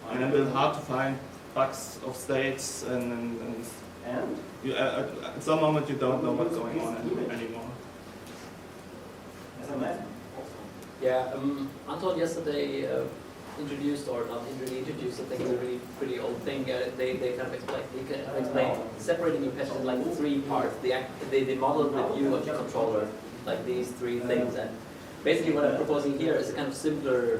and it's hard to find bugs of states, and at some moment you don't know what's going on anymore. Yeah, Anton yesterday introduced, or not really introduced, I think it's a really pretty old thing. They kind of explain separating your patches in like three parts. They modeled the view of your controller, like these three things. And basically what I'm proposing here is a kind of simpler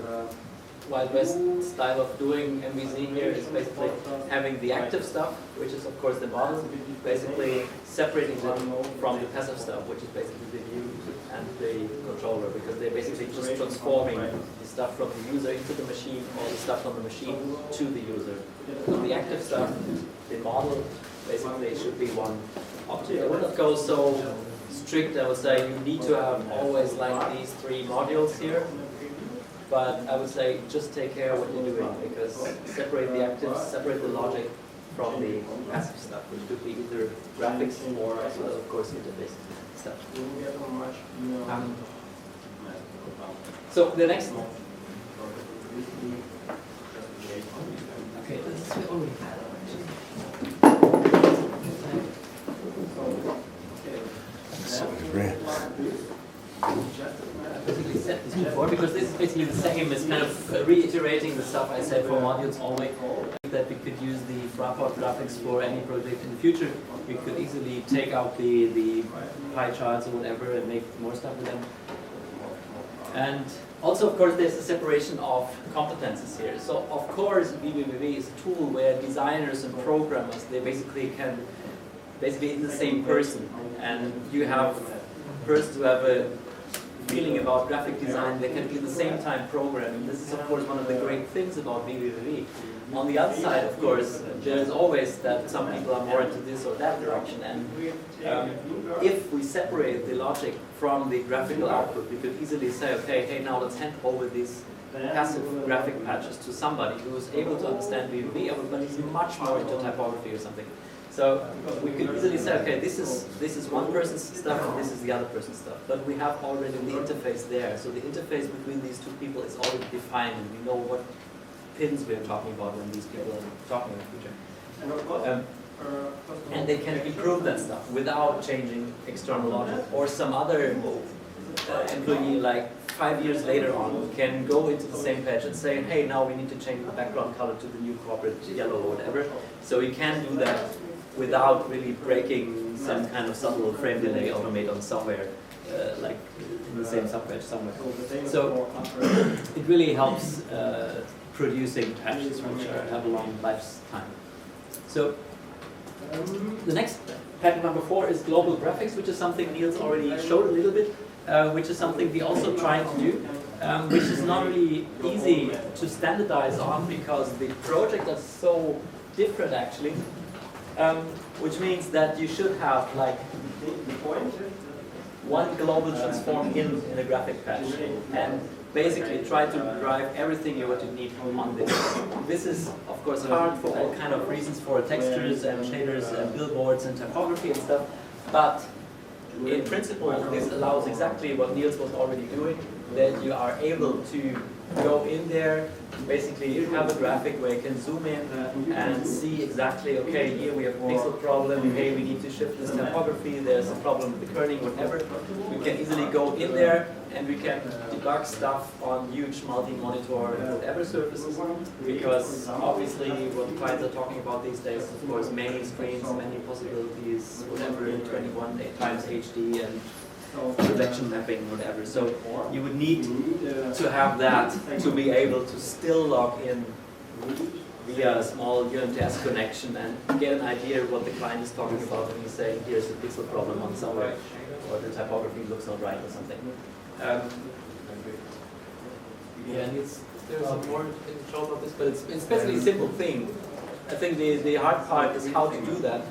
Wild West style of doing MVC here is basically having the active stuff, which is of course the model, basically separating them from the passive stuff, which is basically the view and the controller, because they're basically just transforming the stuff from the user into the machine, or the stuff from the machine to the user. So the active stuff, the model, basically should be one object. I wouldn't go so strict, I would say you need to have always like these three modules here. But I would say just take care of what you're doing, because separate the actives, separate the logic from the passive stuff, which could be either graphics or as well as of course interface stuff. So the next one. Okay, this is already had basically said this before, because this is basically the same. It's kind of reiterating the stuff I said for modules always. That we could use the Fraport graphics for any project in the future. We could easily take out the pie charts or whatever and make more stuff with them. And also, of course, there's a separation of competences here. So, of course, vvvv is a tool where designers and programmers, they basically can, in the same person. And you have persons who have a feeling about graphic design, they can be at the same time programming. This is, of course, one of the great things about vvvv. On the other side, of course, there's always that some people are more into this or that direction. And if we separate the logic from the graphical output, we could easily say, okay, hey, now let's hand over these passive graphic patches to somebody who is able to understand vvvv, but he's much more into typography or something. So we could easily say, okay, this is one person's stuff and this is the other person's stuff. But we have already the interface there. So the interface between these two people is already defined, and we know what pins we're talking about when these people are talking in the future. And they can improve that stuff without changing external logic. Or some other employee, like 5 years later on, can go into the same page and say, hey, now we need to change the background color to the new corporate yellow or whatever. So you can do that without really breaking some kind of subtle frame delay automaton somewhere, like in the same subpage somewhere. So it really helps producing patches which have a long lifetime. So the next pattern number 4 is global graphics, which is something Niels already showed a little bit, which is something we also try to do, which is not really easy to standardize on because the projects are so different actually, which means that you should have like one global transform in a graphic patch and basically try to drive everything you would need on this. This is of course hard for all kind of reasons, for textures and shaders and billboards and typography and stuff, but in principle this allows exactly what Niels was already doing, that you are able to go in there, basically have a graphic where you can zoom in and see exactly, okay, here we have a pixel problem, hey, we need to shift this typography, there's a problem with the kerning, whatever. We can easily go in there and we can debug stuff on huge multi-monitor whatever surfaces, because obviously what clients are talking about these days, of course, many screens, many possibilities, whatever, 21 times HD and projection mapping, whatever. So you would need to have that to be able to still log in via a small UMTS connection and get an idea of what the client is talking about when he's saying here's a pixel problem on somewhere, or the typography looks not right or something. Yeah, and there's some more to show about this, but it's basically a simple thing. I think the hard part is how to do that.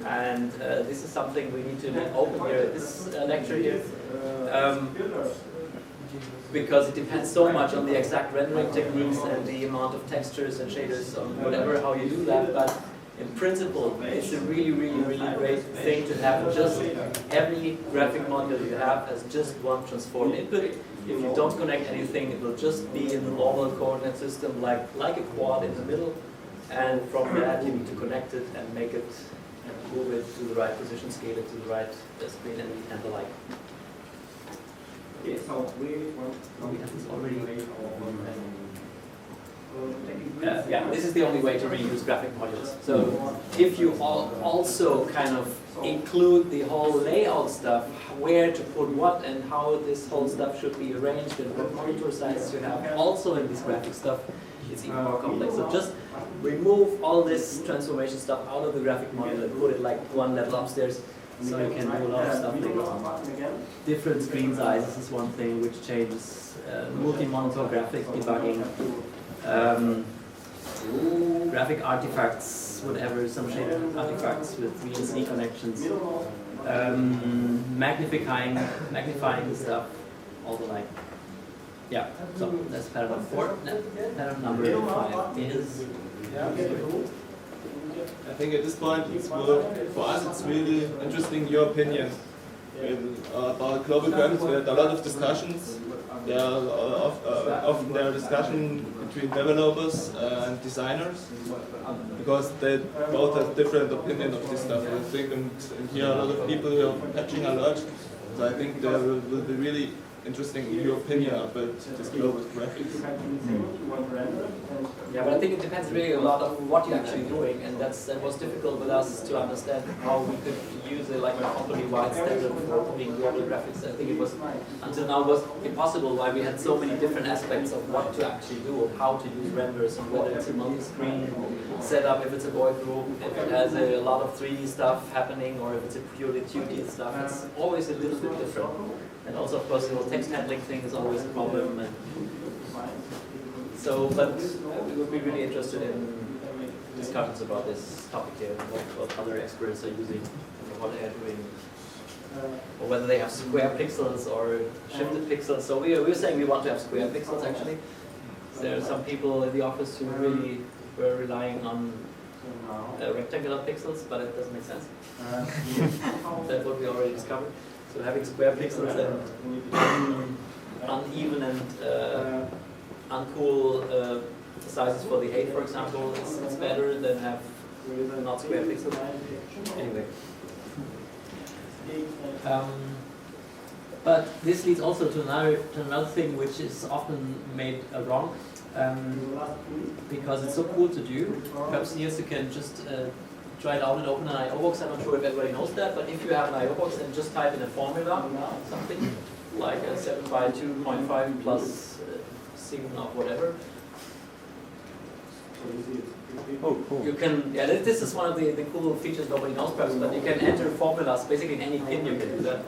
And this is something we need to open here, this lecture here, because it depends so much on the exact rendering techniques and the amount of textures and shaders on whatever, how you do that. But in principle, it's a really, really, really great thing to have just every graphic module you have as just one transform input. If you don't connect anything, it will just be in the normal coordinate system, like a quad in the middle. And from that, you need to connect it and make it, move it to the right position, scale it to the right screen, and the like. Okay, so we have this already. Yeah, this is the only way to reuse graphic modules. So if you also kind of include the whole layout stuff, where to put what and how this whole stuff should be arranged and what monitor sizes you have, also in this graphic stuff, it's even more complex. So just remove all this transformation stuff out of the graphic module and put it like one level upstairs, so you can do a lot of stuff later on. Different screen sizes is one thing which changes, multi-monitor graphic debugging, graphic artifacts, whatever, some shaded artifacts with VNC connections, magnifying the stuff, all the like. Yeah, so that's pattern number 4. Pattern number 5 is. I think at this point, for us, it's really interesting your opinion about global graphics. We had a lot of discussions. There are often there are discussions between developers and designers, because they both have different opinion of this stuff. I think, and here are a lot of people who are patching a lot. So I think there will be really interesting in your opinion about this global graphics? Yeah, but I think it depends really a lot on what you're actually doing, and that was difficult with us to understand how we could use a company-wide standard for doing global graphics. I think it was until now was impossible, why we had so many different aspects of what to actually do, of how to use renders, and whether it's a multi-screen setup, if it's a boy group, if it has a lot of 3D stuff happening, or if it's a purely 2D stuff. It's always a little bit different. And also, of course, the whole text handling thing is always a problem. And so, but we would be really interested in discussions about this topic here, and what other experts are using, and what they are doing, or whether they have square pixels or shifted pixels. So we were saying we want to have square pixels actually. There are some people in the office who really were relying on rectangular pixels, but it doesn't make sense. That's what we already discovered. So having square pixels and uneven and uncool sizes for the height, for example, it's better than have not square pixels. Anyway. But this leads also to another thing which is often made wrong, because it's so cool to do. Perhaps here you can just try it out and open an I/O box. I'm not sure if everybody knows that, but if you have an I/O box and just type in a formula, something like a 7 by 2.5 plus sign of whatever. Oh, cool. You can, yeah, this is one of the cool features nobody knows perhaps, but you can enter formulas basically in any pin. You can do that.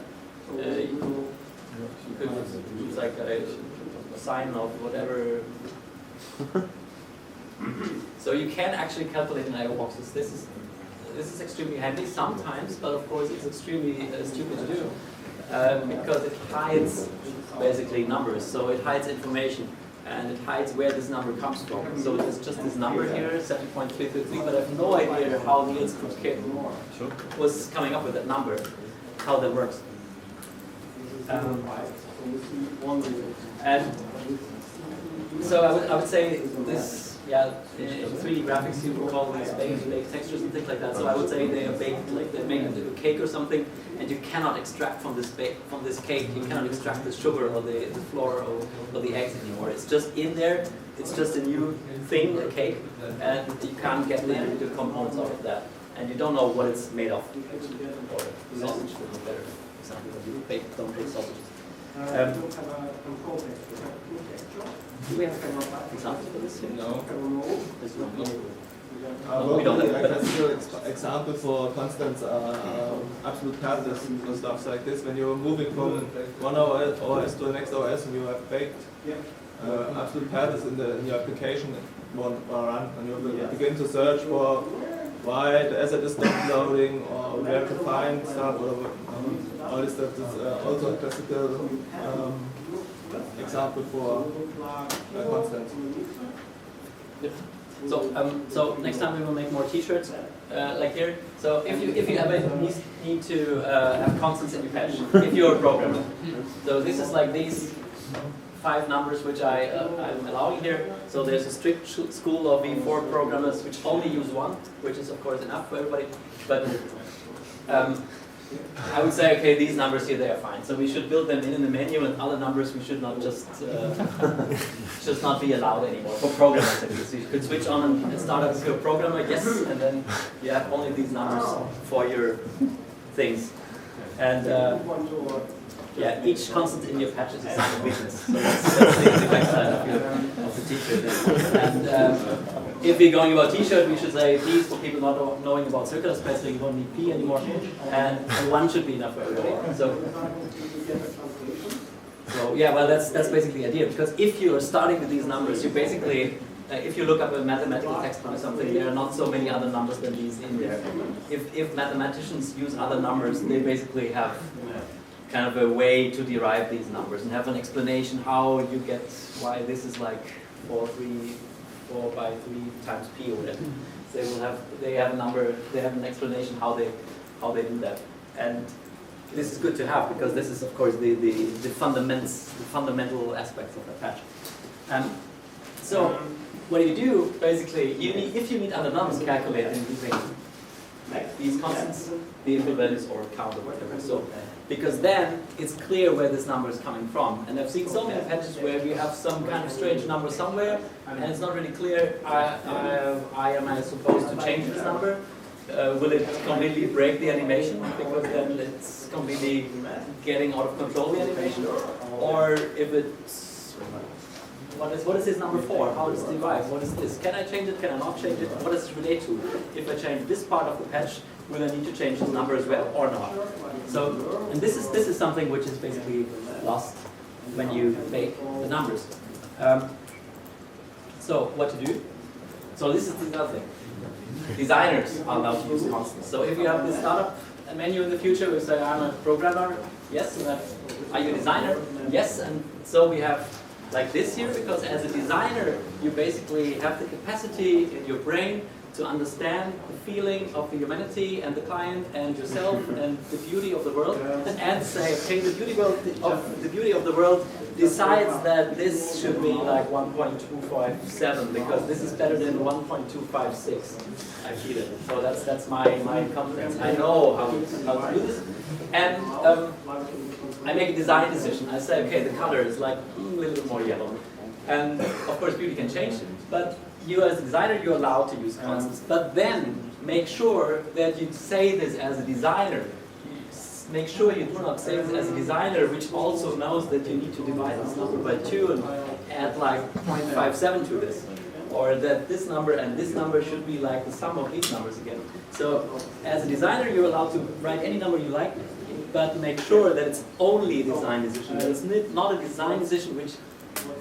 You could use like a sign of whatever. So you can actually calculate in I/O boxes. This is extremely handy sometimes, but of course it's extremely stupid to do because it hides basically numbers. So it hides information, and it hides where this number comes from. So it's just this number here, 7.333, but I have no idea how Niels was coming up with that number, how that works. And so I would say this, yeah, in 3D graphics you would call these baked textures and things like that. So I would say they are baked, like they make a cake or something, and you cannot extract from this cake, you cannot extract the sugar or the flour or the eggs anymore. It's just in there, it's just a new thing, a cake, and you can't get the individual components out of that. And you don't know what it's made of. Or sausage would be better example, don't bake sausages. Do we have examples for this? No. We don't have, I can see an example for constant absolute pairs or stuff like this. When you're moving from one OS to the next OS and you have baked absolute pairs in your application one run, and you begin to search for why the asset is not loading or where to find stuff, or all this stuff is also a classical example for constant. Yep. So next time we will make more T-shirts like here. So if you ever need to have constants in your patch, if you're a programmer, so this is like these 5 numbers which I'm allowing here. So there's a strict school of V4 programmers which only use 1, which is of course enough for everybody. But I would say, okay, these numbers here, they are fine. So we should build them in the menu, and other numbers we should not just not be allowed anymore for programmers at least. So you could switch on and start up as your programmer, yes, and then you have only these numbers for your things. And yeah, each constant in your patches is a weakness. So that's the backside of the T-shirt. And if we're going about T-shirt, we should say P is for people not knowing about circular space, so you don't need P anymore. And 1 should be enough for everybody. So yeah, well, that's basically the idea. Because if you are starting with these numbers, you basically, if you look up a mathematical textbook or something, there are not so many other numbers than these in there. If mathematicians use other numbers, they basically have kind of a way to derive these numbers and have an explanation how you get why this is like 4 by 3 times P or whatever. They have a number, they have an explanation how they do that. And this is good to have because this is of course the fundamental aspects of the patch. So what you do basically, if you need other numbers calculated using these constants, the input values or count or whatever. So, because then it's clear where this number is coming from. And I've seen so many patches where we have some kind of strange number somewhere, and it's not really clear. Am I supposed to change this number? Will it completely break the animation because then it's completely getting out of control the animation? Or if it's what is this number for? How does it divide? What is this? Can I change it? Can I not change it? What does it relate to? If I change this part of the patch, will I need to change this number as well or not? So, and this is something which is basically lost when you make the numbers. So what to do? So this is the other thing. Designers are allowed to use constants. So if you have this startup menu in the future, we say I'm a programmer. Yes. And are you a designer? Yes. And so we have like this here, because as a designer, you basically have the capacity in your brain to understand the feeling of the humanity and the client and yourself and the beauty of the world, and say, okay, the beauty of the world decides that this should be like 1.257 because this is better than 1.256. I feel it. So that's my confidence. I know how to do this, and I make a design decision. I say, okay, the color is like a little bit more yellow, and of course beauty can change, but you as a designer, you're allowed to use constants. But then make sure that you say this as a designer. Make sure you do not say this as a designer, which also knows that you need to divide this number by 2 and add like 0.57 to this. Or that this number and this number should be like the sum of these numbers again. So as a designer, you're allowed to write any number you like, but make sure that it's only a design decision. That it's not a design decision which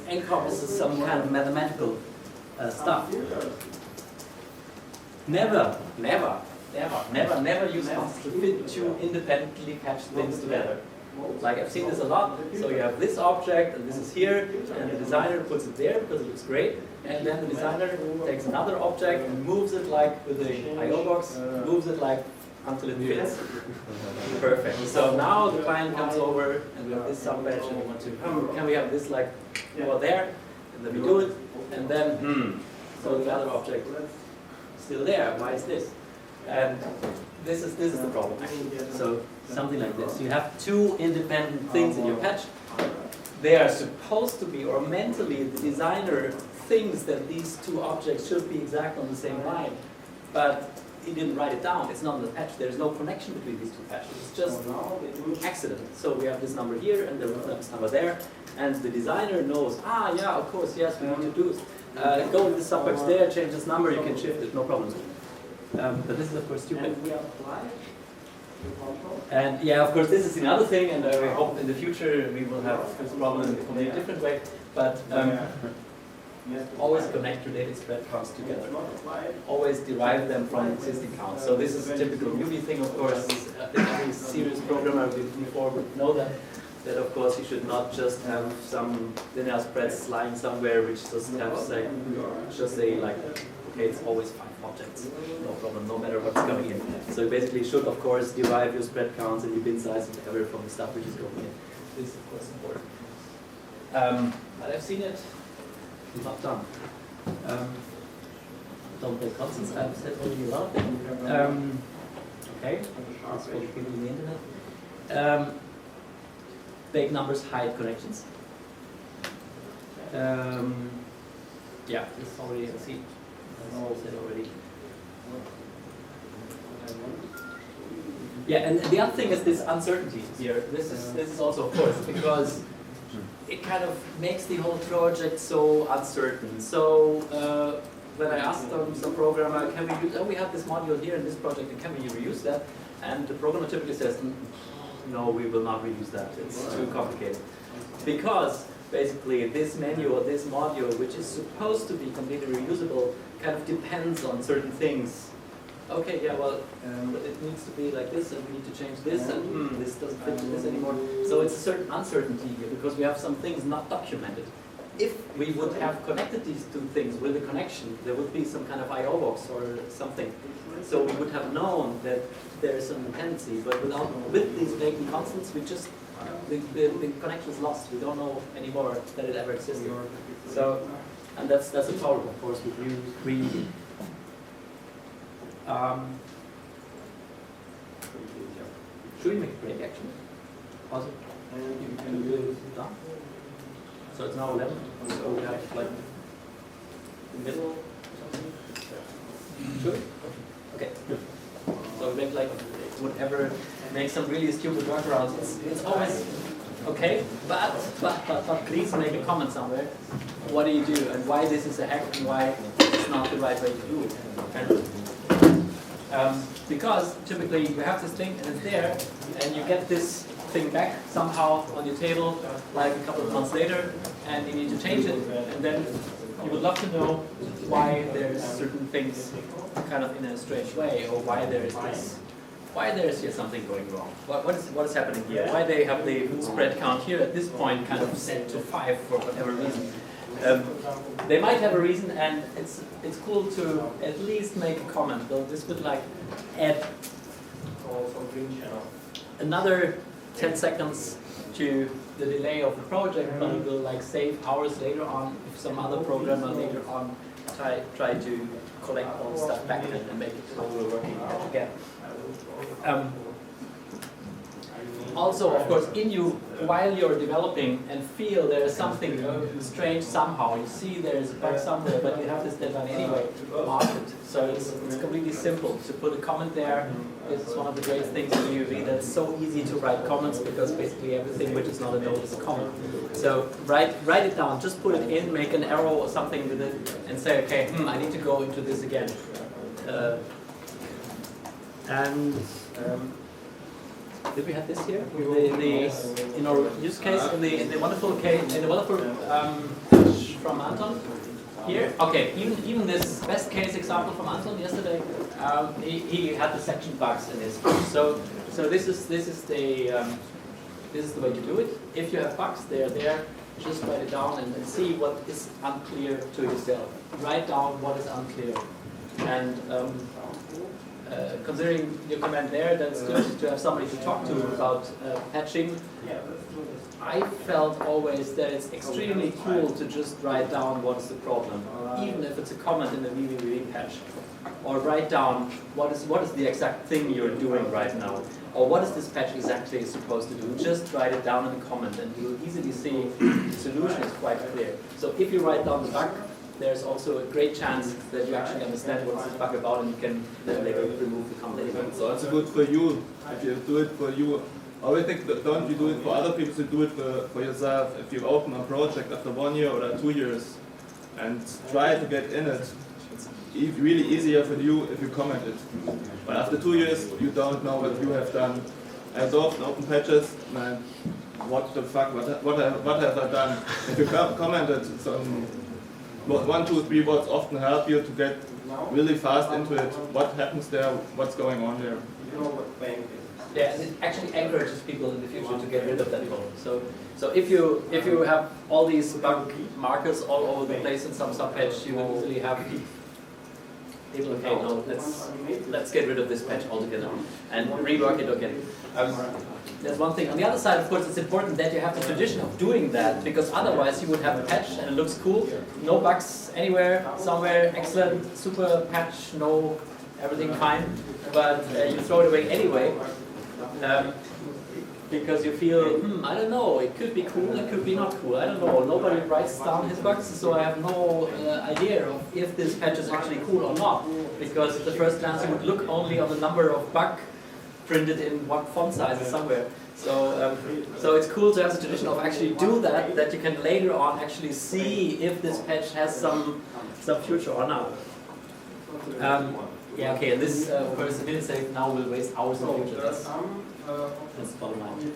encompasses some kind of mathematical stuff. Never use constants to fit two independently patched things together. Like I've seen this a lot. So you have this object and this is here, and the designer puts it there because it looks great, and then the designer takes another object and moves it like with the I/O box, moves it like until it fits. Perfect. So now the client comes over and we have this sub-patch and we want to, can we have this like over there? And then we do it, and then so the other object still there. Why is this? And this is the problem actually. So something like this. You have two independent things in your patch. They are supposed to be, or mentally the designer thinks that these two objects should be exactly on the same line, but he didn't write it down. It's not in the patch. There's no connection between these two patches. It's just accident. So we have this number here and this number there, and the designer knows, yeah, of course, yes, we need to do it. Go with the subpatch there, change this number, you can shift it, no problem. But this is of course stupid. And yeah, of course, this is another thing, and we hope in the future we will have this problem in a completely different way. But always connect related spread counts together. Always derive them from existing counts. So this is a typical beauty thing, of course. I think every serious programmer before would know that. That of course you should not just have some linear spreads lying somewhere which just have say like, okay, it's always 5 objects, no problem, no matter what's coming in. So you basically should of course derive your spread counts and your bin size and whatever from the stuff which is going in. This is of course important. But I've seen it not done. Don't make constants, I've said already a lot of them. Okay, that's what people in the internet. Big numbers hide connections. Yeah, this already, I see. That's said already. Yeah, and the other thing is this uncertainty here. This is also of course because it kind of makes the whole project so uncertain. So when I asked some programmer, can we use? Oh, we have this module here in this project, and can we reuse that? And the programmer typically says, no, we will not reuse that. It's too complicated. Because basically this menu or this module, which is supposed to be completely reusable, kind of depends on certain things. Okay, yeah, well, it needs to be like this, and we need to change this, and this doesn't fit to this anymore. So it's a certain uncertainty here because we have some things not documented. If we would have connected these two things with a connection, there would be some kind of I/O box or something. So we would have known that there is some dependency, but with these vacant constants, we just the connection is lost. We don't know anymore that it ever existed. So, and that's a problem, of course, with reusing. Should we make a break actually? Also, you can do it done. So it's now 11. So we have like the middle or something. Should we? Okay. Good. So we make like whatever, make some really stupid workarounds. It's always okay, but please make a comment somewhere. What do you do and why this is a hack and why it's not the right way to do it? And, because typically you have this thing and it's there, and you get this thing back somehow on your table like a couple of months later, and you need to change it, and then you would love to know why there's certain things kind of in a strange way, or why there's here something going wrong. What is happening here? Why they have the spread count here at this point kind of set to 5 for whatever reason. They might have a reason, and it's cool to at least make a comment. Though this would like add another 10 seconds to the delay of the project, but it will like save hours later on if some other programmer later on try to collect all the stuff back and make it all working again. Also, of course, while you're developing and feel there is something strange somehow, you see there is a bug somewhere, but you have this deadline anyway, mark it. So it's completely simple to put a comment there. It's one of the great things in vvvv that it's so easy to write comments, because basically everything which is not a note is a comment. So write it down, just put it in, make an arrow or something with it, and say, okay, I need to go into this again. Did we have this here? In our use case, in the wonderful from Anton here. Okay, even this best case example from Anton yesterday, he had the section bugs in his code. So this is the way to do it. If you have bugs, they're there. Just write it down and see what is unclear to yourself. Write down what is unclear, and considering your comment there, that's good to have somebody to talk to about patching. I felt always that it's extremely cool to just write down what's the problem, even if it's a comment in the vvvv patch. Or write down what is the exact thing you're doing right now, or what is this patch exactly supposed to do. Just write it down in a comment, and you'll easily see the solution is quite clear. So if you write down the bug, there's also a great chance that you actually understand what's this bug about, and you can then later remove the comment. It's also good for you if you do it for you. I always think that don't you do it for other people, to do it for yourself. If you open a project after 1 year or 2 years and try to get in it, it's really easier for you if you comment it. But after 2 years, you don't know what you have done. And so often open patches, man, what the fuck, what have I done? If you commented some 1, 2, 3 words often help you to get really fast into it. What happens there? What's going on there? Yeah, and it actually encourages people in the future to get rid of that problem. So if you have all these bug markers all over the place in some subpatch, you will easily have people, okay, no, let's get rid of this patch altogether and rework it again. There's one thing. On the other side, of course, it's important that you have the tradition of doing that, because otherwise you would have a patch and it looks cool, no bugs anywhere, somewhere, excellent, super patch, no, everything fine, but you throw it away anyway, because you feel, I don't know, it could be cool, it could be not cool, I don't know, nobody writes down his bugs, so I have no idea of if this patch is actually cool or not, because at the first glance you would look only on the number of bug printed in what font size somewhere. So it's cool to have the tradition of actually do that you can later on actually see if this patch has some future or not. Yeah, okay, and this, of course, the save now will waste hours in the future. That's the bottom line.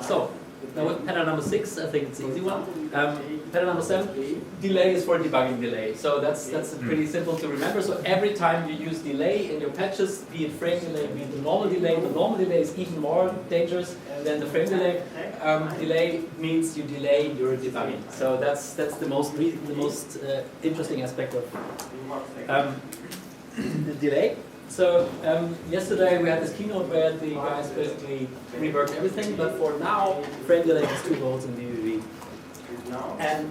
So, now with pattern number 6, I think it's the easy one. Pattern number 7, delay is for debugging delay. So that's pretty simple to remember. So every time you use delay in your patches, be it frame delay, be it the normal delay is even more dangerous than the frame delay. Delay means you delay your debugging. So that's the most interesting aspect of the delay. So yesterday we had this keynote where the guys basically reworked everything, but for now, frame delay has 2 roles in vvvv. And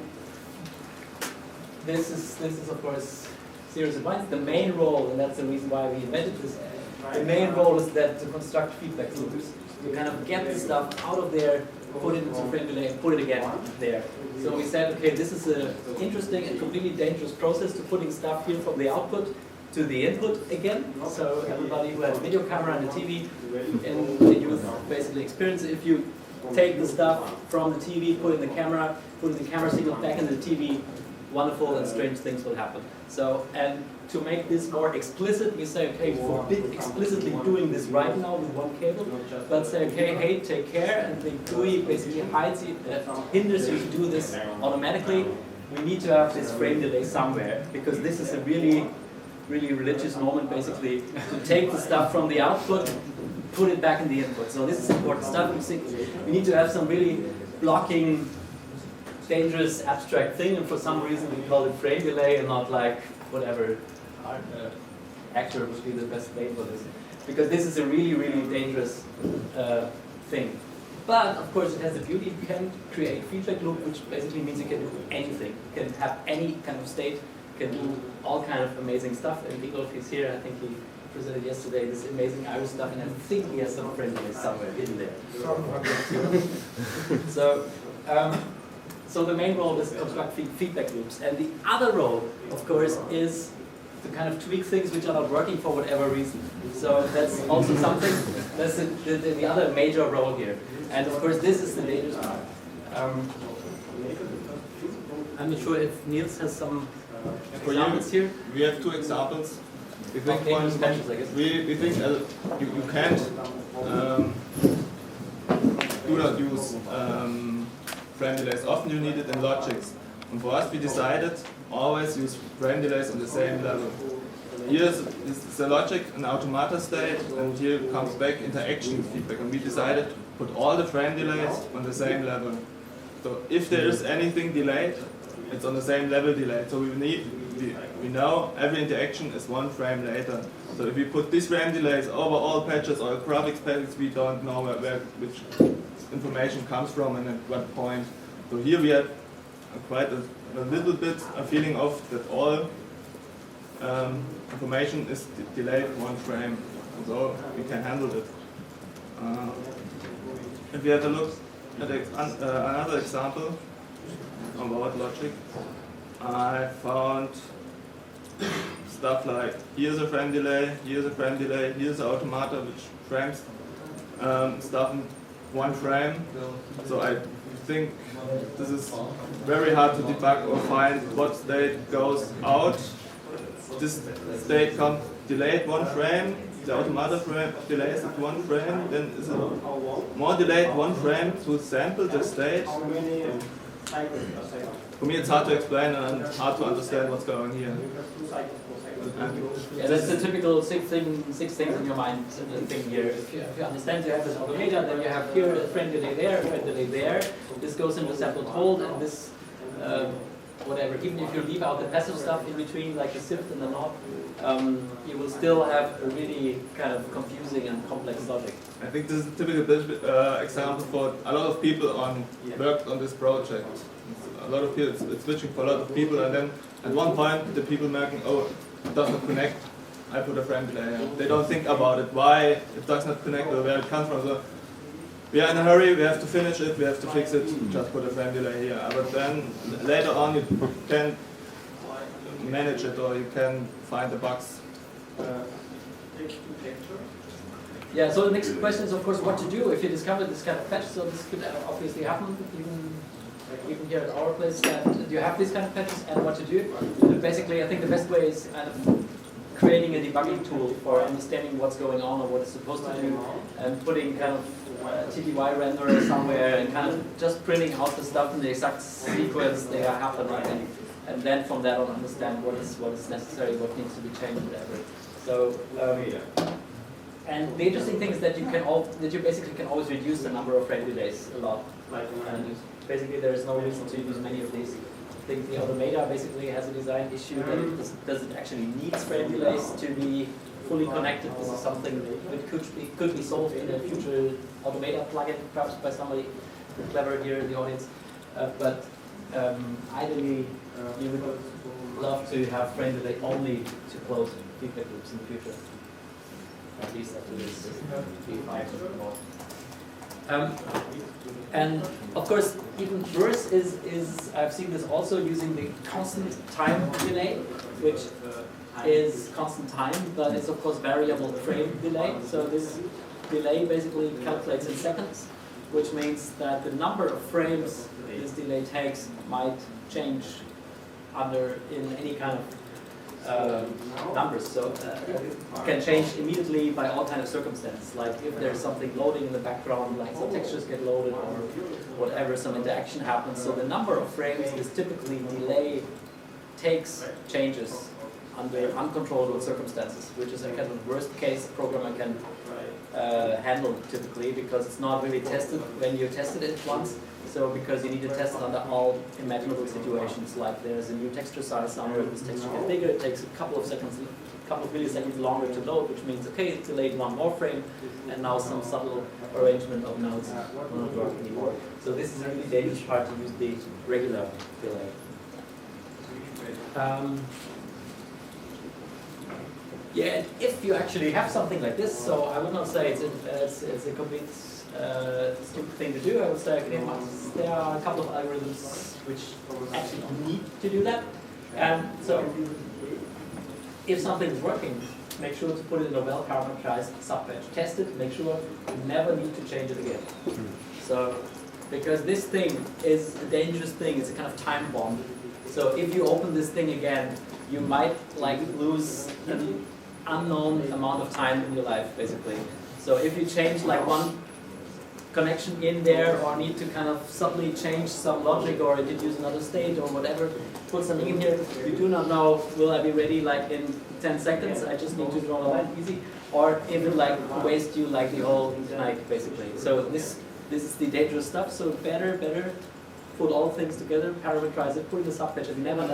this is of course serious advice. The main role, and that's the reason why we invented this, the main role is that to construct feedback loops, to kind of get the stuff out of there, put it into frame delay, and put it again there. So we said, okay, this is an interesting and completely dangerous process to putting stuff here from the output to the input again. So everybody who has a video camera and a TV in the youth basically experience it. If you take the stuff from the TV, put in the camera signal back into the TV, wonderful and strange things will happen. So, and to make this more explicit, we say, okay, forbid explicitly doing this right now with one cable, but say, okay, hey, take care, and the GUI basically hinders you to do this automatically. We need to have this frame delay somewhere, because this is a really religious moment, basically, to take the stuff from the output, put it back in the input. So this is important stuff. We need to have some really blocking, dangerous, abstract thing, and for some reason we call it frame delay and not like whatever actor would be the best name for this, because this is a really dangerous thing. But of course it has the beauty, you can create feedback loop, which basically means you can do anything. You can have any kind of state, you can do all kind of amazing stuff. And Igor is here, I think he presented yesterday this amazing iris stuff, and I think he has some frame delay somewhere hidden there. So the main role is to construct feedback loops, and the other role, of course, is to kind of tweak things which are not working for whatever reason. So that's also something, that's the other major role here. And of course, this is the dangerous part. I'm not sure if Niels has some examples here. We have two examples. We think dangerous patches, I guess. we think you can't do not use frame delays. Often you need it in logics. And for us, we decided always use frame delays on the same level. Here is the logic, an automata state, and here comes back interaction feedback. And we decided to put all the frame delays on the same level. So if there is anything delayed, it's on the same level delayed. So we know every interaction is one frame later. So if we put these frame delays over all patches or graphics patches, we don't know which information comes from and at what point. So here we have quite a little bit a feeling of that all information is delayed one frame, so we can handle it. If we have a look at another example about logic, I found stuff like here's a frame delay, here's a frame delay, here's the automata which frames stuff in one frame. So I think this is very hard to debug or find what state goes out. This state comes delayed one frame, the automata frame delays it one frame, then is it more delayed one frame to sample the state. For me it's hard to explain and hard to understand what's going on here. Yeah, that's the typical six things in your mind thing here. If you understand you have this automata, then you have here a frame delay there, a frame delay there. This goes into sampled hold, and this whatever. Even if you leave out the passive stuff in between, like the sift and the knob, you will still have a really kind of confusing and complex logic. I think this is a typical example for a lot of people worked on this project. A lot of people, it's switching for a lot of people, and then at one point the people making, oh, it doesn't connect, I put a frame delay. They don't think about it, why it does not connect or where it comes from. So we are in a hurry, we have to finish it, we have to fix it, just put a frame delay here. But then later on you can manage it or you can find the bugs. Yeah, so the next question is of course what to do if you discover this kind of patch. So this could obviously happen even here at our place, that you have these kind of patches and what to do. And basically I think the best way is kind of creating a debugging tool for understanding what's going on or what it's supposed to do, and putting kind of TTY renderer somewhere and kind of just printing out the stuff in the exact sequence they are happening, and then from that on understand what is necessary, what needs to be changed, whatever. So and the interesting thing is that you basically can always reduce the number of frame delays a lot. And basically there is no reason to use many of these. I think the automata basically has a design issue that it doesn't actually need frame delays to be fully connected. This is something that could be solved in a future automata plugin, perhaps by somebody clever here in the audience. But ideally, you would love to have frame delay only to close feedback loops in the future. at least up to this V5. And of course, even worse is I've seen this also using the constant time delay, which is constant time, but it's of course variable frame delay. So this delay basically calculates in seconds, which means that the number of frames this delay takes might change in any kind of numbers. So it can change immediately by all kinds of circumstances, like if there's something loading in the background, like some textures get loaded or whatever, some interaction happens. So the number of frames is typically delay takes changes under uncontrollable circumstances, which is a kind of worst case programmer can handle typically, because it's not really tested when you tested it once. So because you need to test it under all imaginable situations, like there's a new texture size somewhere, this texture gets bigger, it takes a couple of seconds, a couple of milliseconds longer to load, which means, okay, it's delayed one more frame, and now some subtle arrangement of nodes will not work anymore. So this is a really dangerous part to use the regular delay. Yeah, and if you actually have something like this, so I would not say it's a complete stupid thing to do. I would say, okay, there are a couple of algorithms which actually need to do that. And so, if something is working, make sure to put it in a well-parameterized subpatch. Test it, make sure you never need to change it again. So, because this thing is a dangerous thing, it's a kind of time bomb. So if you open this thing again, you might like lose an unknown amount of time in your life, basically. So if you change like one connection in there, or need to kind of subtly change some logic, or introduce another state, or whatever, put something in here, you do not know, will I be ready like in 10 seconds, I just need to draw a line easy, or if it like waste you like the whole night, basically. So this is the dangerous stuff, so better put all things together, parameterize it, put in the subpatch, and never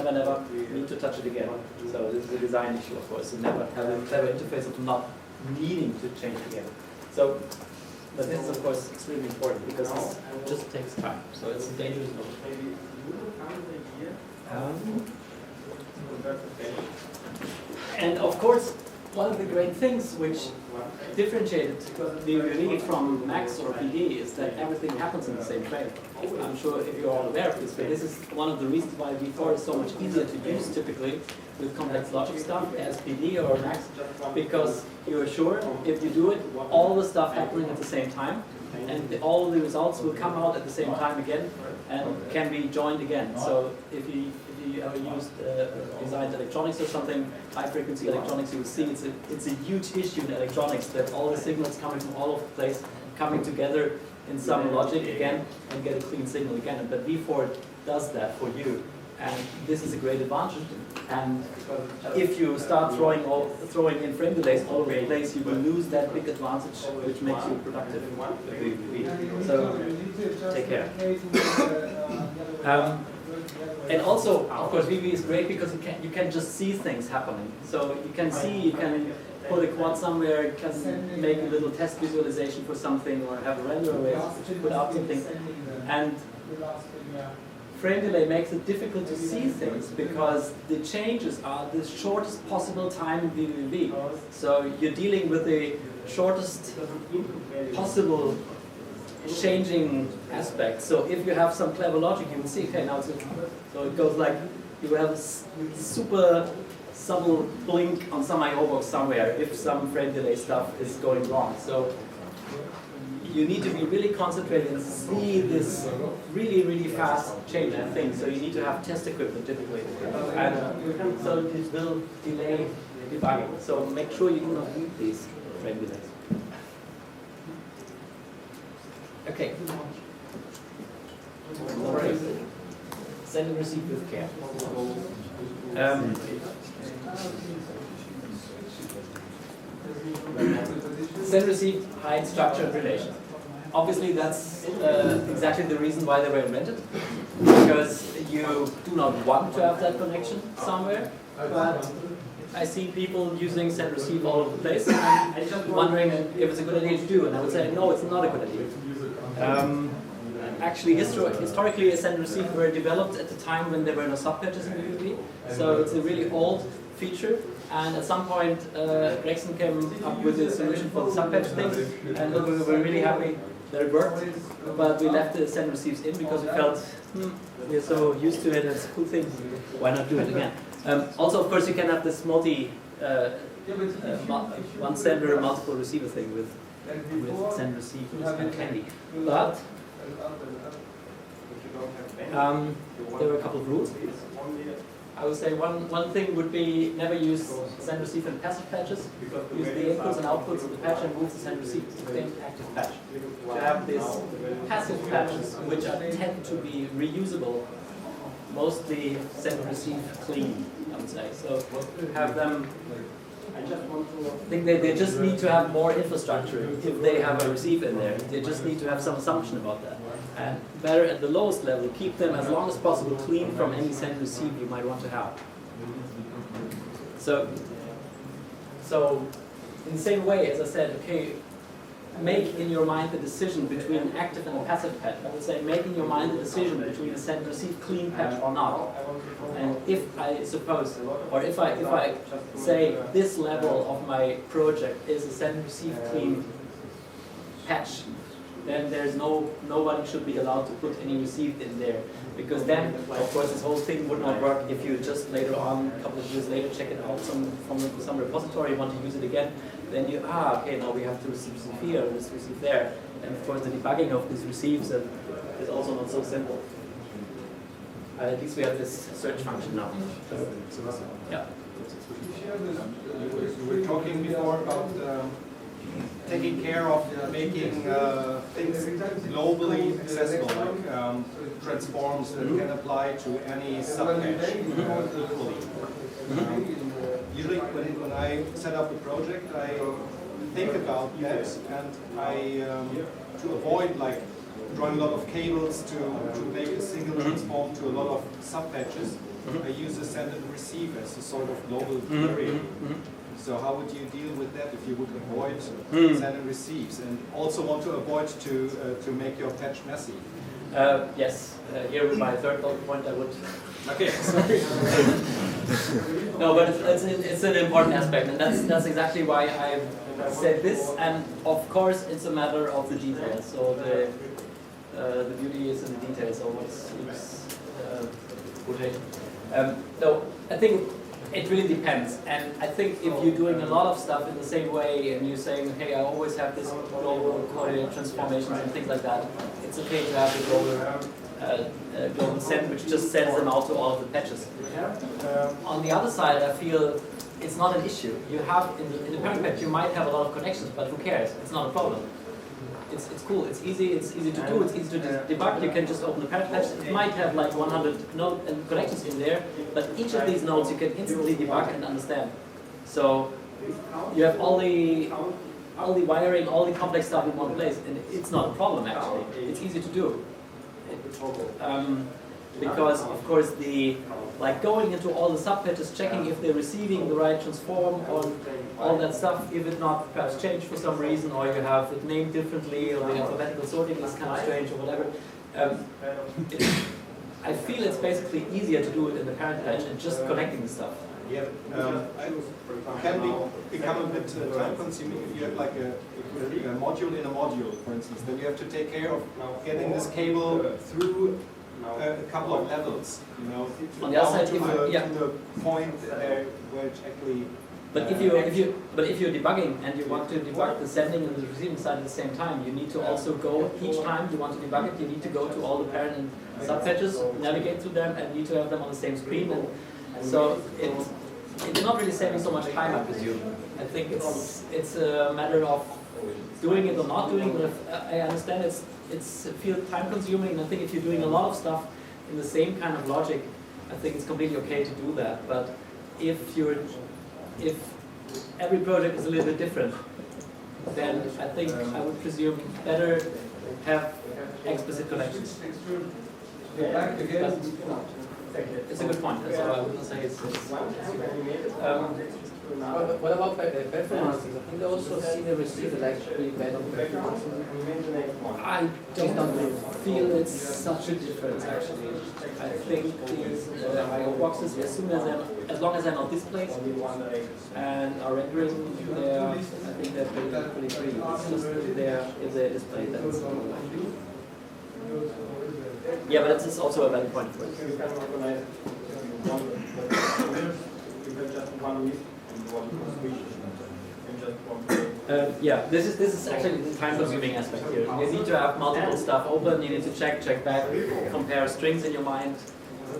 need to touch it again. So this is a design issue, of course, so never have a clever interface of not needing to change again. So, but this is of course extremely important, because this just takes time, so it's a dangerous mode. And of course, one of the great things which differentiated vvvv from Max or PD is that everything happens in the same frame. I'm sure if you're all aware of this, but this is one of the reasons why V4 is so much easier to use typically with complex logic stuff as PD or Max, because you're sure if you do it, all the stuff happening at the same time, and all the results will come out at the same time again and can be joined again. So if you ever used designed electronics or something, high frequency electronics, you will see it's a huge issue in electronics that all the signals coming from all over the place coming together in some logic again and get a clean signal again. But V4 does that for you, and this is a great advantage. And if you start throwing in frame delays all over the place, you will lose that big advantage, which makes you productive. So take care. And also, of course, VV is great because you can just see things happening. So you can put a quad somewhere, you can make a little test visualization for something, or have a render array, put out something. And frame delay makes it difficult to see things because the changes are the shortest possible time in vvvv. So you're dealing with the shortest possible changing aspect. So if you have some clever logic, you will see, okay, now so it goes like, you will have a super subtle blink on some I/O box somewhere if some frame delay stuff is going wrong. So you need to be really concentrated and see this really fast change in things. So you need to have test equipment typically. And so this will delay debugging. So make sure you do not need these frame delays. Okay. Alright. Send and receive with care. Send, receive, hide, structure, and relation. Obviously, that's exactly the reason why they were invented, because you do not want to have that connection somewhere. But I see people using send, receive all over the place, and wondering if it's a good idea to do. And I would say, no, it's not a good idea. Actually, historically, a send and receive were developed at the time when there were no subpatches in vvvv, so it's a really old feature, And at some point, Gregson came up with a solution for the subpatch thing, and we were really happy that it worked. But we left the send receives in because we felt we're so used to it, it's a cool thing. Why not do it again? Also, of course, you can have this one sender, multiple receiver thing with send receive and candy. But there were a couple of rules. I would say one thing would be never use send receive and passive patches. Use the inputs and outputs of the patch and move the send receive to the active patch. To have these passive patches, which tend to be reusable, mostly send receive clean, I would say. So have them. I think they just need to have more infrastructure if they have a receive in there. They just need to have some assumption about that. And better at the lowest level, keep them as long as possible clean from any send receive you might want to have. So in the same way, as I said, okay, make in your mind the decision between an active and a passive patch. I would say make in your mind the decision between a send receive clean patch or not. And if I suppose, or if I say this level of my project is a send receive clean patch, then there's nobody should be allowed to put any received in there, because then of course this whole thing would not work if you just later on, a couple of years later, check it out from some repository, want to use it again, then you okay, now we have to receive here, this receive there, and of course the debugging of these receives is also not so simple. At least we have this search function now. Yeah. You were talking before about taking care of making things globally accessible, like transforms that can apply to any subpatch equally. Usually when I set up a project, I think about that, and I, to avoid like drawing a lot of cables to make a single transform to a lot of subpatches, I use a send and receive as a sort of global query. So how would you deal with that if you would avoid send and receives, and also want to avoid to make your patch messy? Yes, here with my third point I would. Okay, sorry. No, but it's an important aspect, and that's exactly why I said this. And of course, it's a matter of the details. So the beauty is in the details. So what's quotation? So I think it really depends, and I think if you're doing a lot of stuff in the same way and you're saying, hey, I always have this global coordinate transformations and things like that, it's okay to have the global send, which just sends them out to all of the patches. On the other side, I feel it's not an issue. You have, in the parent patch, you might have a lot of connections, but who cares? It's not a problem. It's cool, it's easy to do, it's easy to debug. You can just open the parent patch. It might have like 100 node and connections in there, but each of these nodes you can instantly debug and understand. So you have all the wiring, all the complex stuff in one place, and it's not a problem actually. It's easy to do. Because of course going into all the subpatches, checking if they're receiving the right transform on all that stuff, if it not perhaps changed for some reason, or you have it named differently, or the alphabetical sorting is kind of strange or whatever. I feel it's basically easier to do it in the parent patch and just connecting the stuff. Yeah, can become a bit time consuming if you have like a module in a module, for instance. Then you have to take care of getting this cable through a couple of levels, you know, on the other side, to the point where it's actually. But if you're debugging and you want to debug the sending and the receiving side at the same time, you need to also go each time you want to debug it. You need to go to all the parent and subpatches, navigate through them, and need to have them on the same screen. And so it's not really saving so much time, I presume. I think it's a matter of doing it or not doing it. But I understand it's feel time consuming, and I think if you're doing a lot of stuff in the same kind of logic, I think it's completely okay to do that. But if every project is a little bit different, then I think I would presume better have explicit connections. It's a good point. That's all I would say. What about performances? I think they also see the receiver like pretty bad on performance. I don't feel it's such a difference actually. I think these IO boxes, as soon as they're as long as they're not displayed and are rendering, I think they're pretty free. It's just if they're displayed, that's yeah, but that's also a valid point for it. Yeah, this is actually the time-consuming aspect here. You need to have multiple stuff open. You need to check back, compare strings in your mind.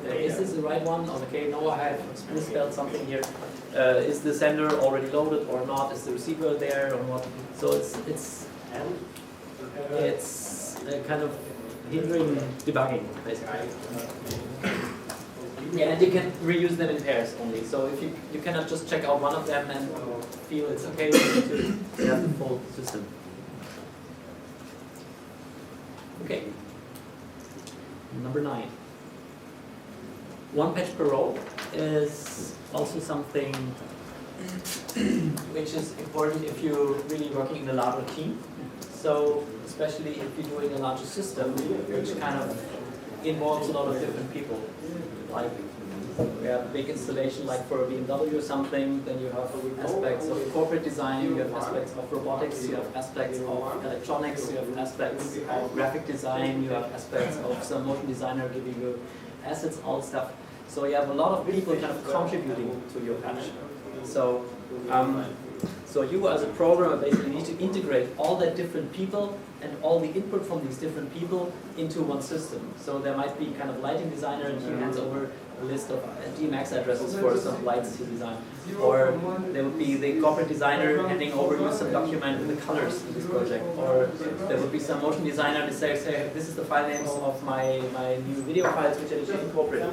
Is this the right one? Okay, no, I have misspelled something here. Is the sender already loaded or not? Is the receiver there or not? So it's kind of hindering debugging, basically. Yeah, and you can reuse them in pairs only. So if you cannot just check out one of them and feel it's okay, you need to have the full system. Okay. Number 9. One patch per row is also something which is important if you're really working in a larger team. So especially if you're doing a larger system, which kind of involves a lot of different people. Like we have a big installation like for a BMW or something, then you have aspects of corporate design, you have aspects of robotics, you have aspects of electronics, you have aspects of graphic design, you have aspects of some motion designer giving you assets, all stuff. So you have a lot of people kind of contributing to your patch. So, so you as a programmer basically need to integrate all the different people and all the input from these different people into one system. So there might be kind of lighting designer and he hands over a list of DMX addresses for some lights to design. Or there would be the corporate designer handing over you some document with the colors in this project. Or there would be some motion designer to say this is the file names of my new video files which I need to incorporate.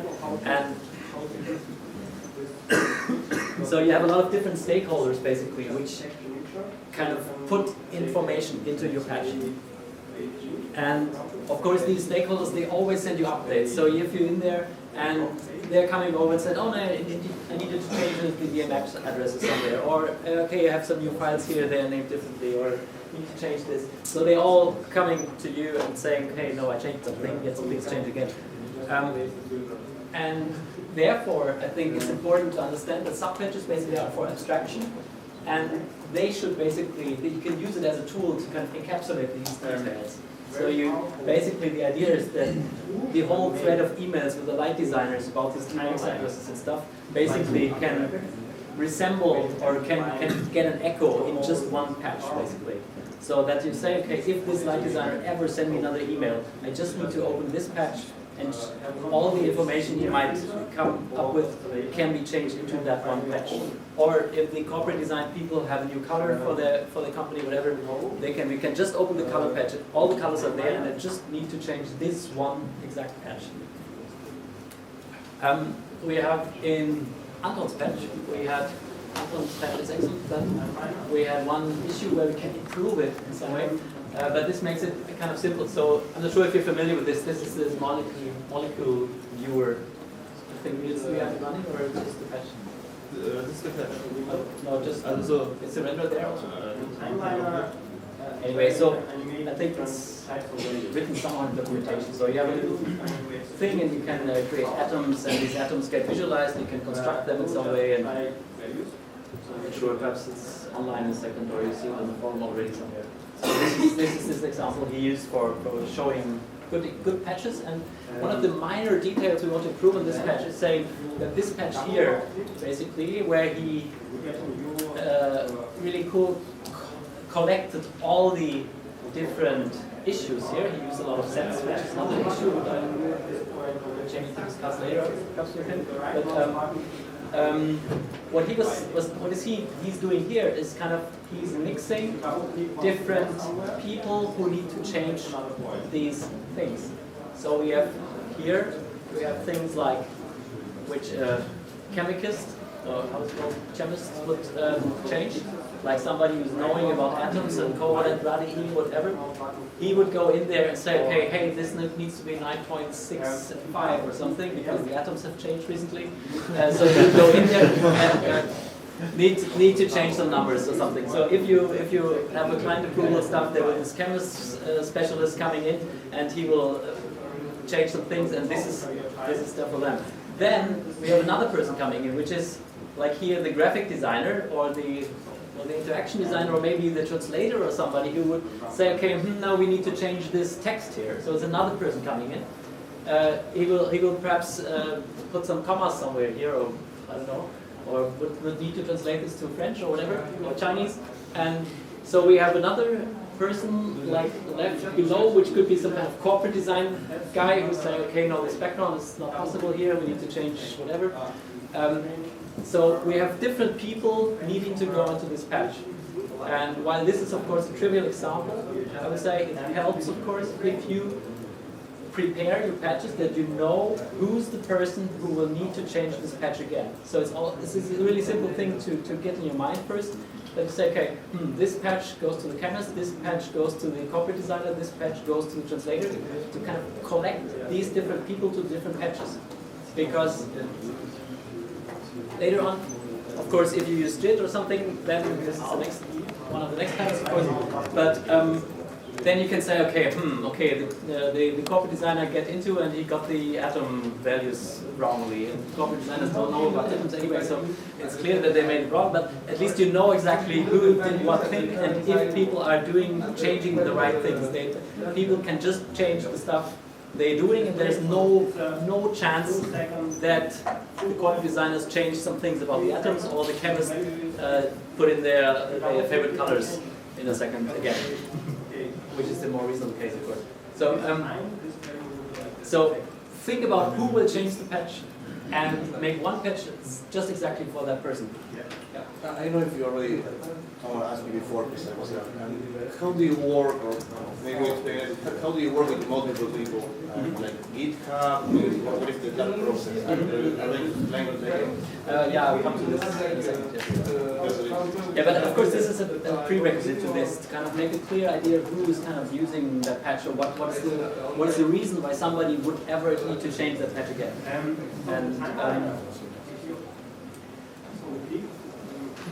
And so you have a lot of different stakeholders basically which kind of put information into your patch. And of course these stakeholders, they always send you updates. So if you're in there and they're coming over and said, oh no, I needed to change the DMX addresses somewhere. Or okay, I have some new files here, they're named differently, or you need to change this. So they're all coming to you and saying, hey, no, I changed something, yes, please change again. And therefore, I think it's important to understand that subpatches basically are for abstraction, and they should basically, you can use it as a tool to kind of encapsulate these details. So basically the idea is that the whole thread of emails with the light designers about these DMX addresses and stuff basically can resemble or can get an echo in just one patch basically. So that you say, okay, if this light designer ever sends me another email, I just need to open this patch and all the information you might come up with can be changed into that one patch. Or if the corporate design people have a new color for the company, whatever, we can just open the color patch. All the colors are there, and I just need to change this one exact patch. We have in Anton's patch, Anton's patch is excellent, but we had one issue where we can improve it in some way. But this makes it kind of simple. So I'm not sure if you're familiar with this. This is this molecule viewer thing. We have it running, or just the patch? This is the patch. No, just Also, is the render there also? Anyway, so I think it's written somewhere in documentation. So you have a little thing, and you can create atoms, and these atoms get visualized. You can construct them in some way, and I'm sure perhaps it's online in a second, or you see it on the forum already somewhere. So this is this example he used for showing good patches, and one of the minor details we want to improve on this patch is saying that this patch here, basically, where he really collected all the different issues here. He used a lot of sets, which is not an issue, but Jamie to discuss later, perhaps with him. But what he's doing here is kind of he's mixing different people who need to change these things. So we have things like which chemists would change, like somebody who's knowing about atoms and covalent radiation, whatever. He would go in there and say, okay, hey, this needs to be 9.65 or something because the atoms have changed recently. So you would go in there and need to change some numbers or something. So if you have a client approval stuff, there is chemist specialist coming in, and he will change some things, and this is stuff for them. then we have another person coming in, which is like here the graphic designer or the interaction designer or maybe the translator or somebody who would say, okay, now we need to change this text here. So it's another person coming in. He will perhaps put some commas somewhere here, or I don't know, or would need to translate this to French or whatever, or Chinese. And so we have another person like left below, which could be some kind of corporate design guy who's saying, okay, no, this background is not possible here, we need to change whatever. So we have different people needing to go into this patch. And while this is of course a trivial example, I would say it helps of course if you prepare your patches that you know who's the person who will need to change this patch again. So this is a really simple thing to get in your mind first. That you say, okay, this patch goes to the chemist, this patch goes to the corporate designer, this patch goes to the translator, to kind of collect these different people to different patches. Because later on, of course, if you use JIT or something, then this is the next one of the next patches, of course. But then you can say, okay, the corporate designer get into and he got the atom values wrongly, and corporate designers don't know about atoms anyway, so it's clear that they made it wrong, but at least you know exactly who did what thing, and if people are changing the right things, people can just change the stuff they're doing, and there's no chance that the corporate designers change some things about the atoms, or the chemists put in their favorite colors in a second again. Which is the more reasonable case, of course. So think about who will change the patch and make one patch just exactly for that person. Yeah. I don't know if you already asked me before, because I was how do you work, or maybe explain it, how do you work with multiple people? Like GitHub, what is that process? Yeah, we'll come to this in a second. Yes. Yeah, but of course this is a prerequisite to this, to kind of make a clear idea of who is kind of using that patch, or what is the reason why somebody would ever need to change that patch again. And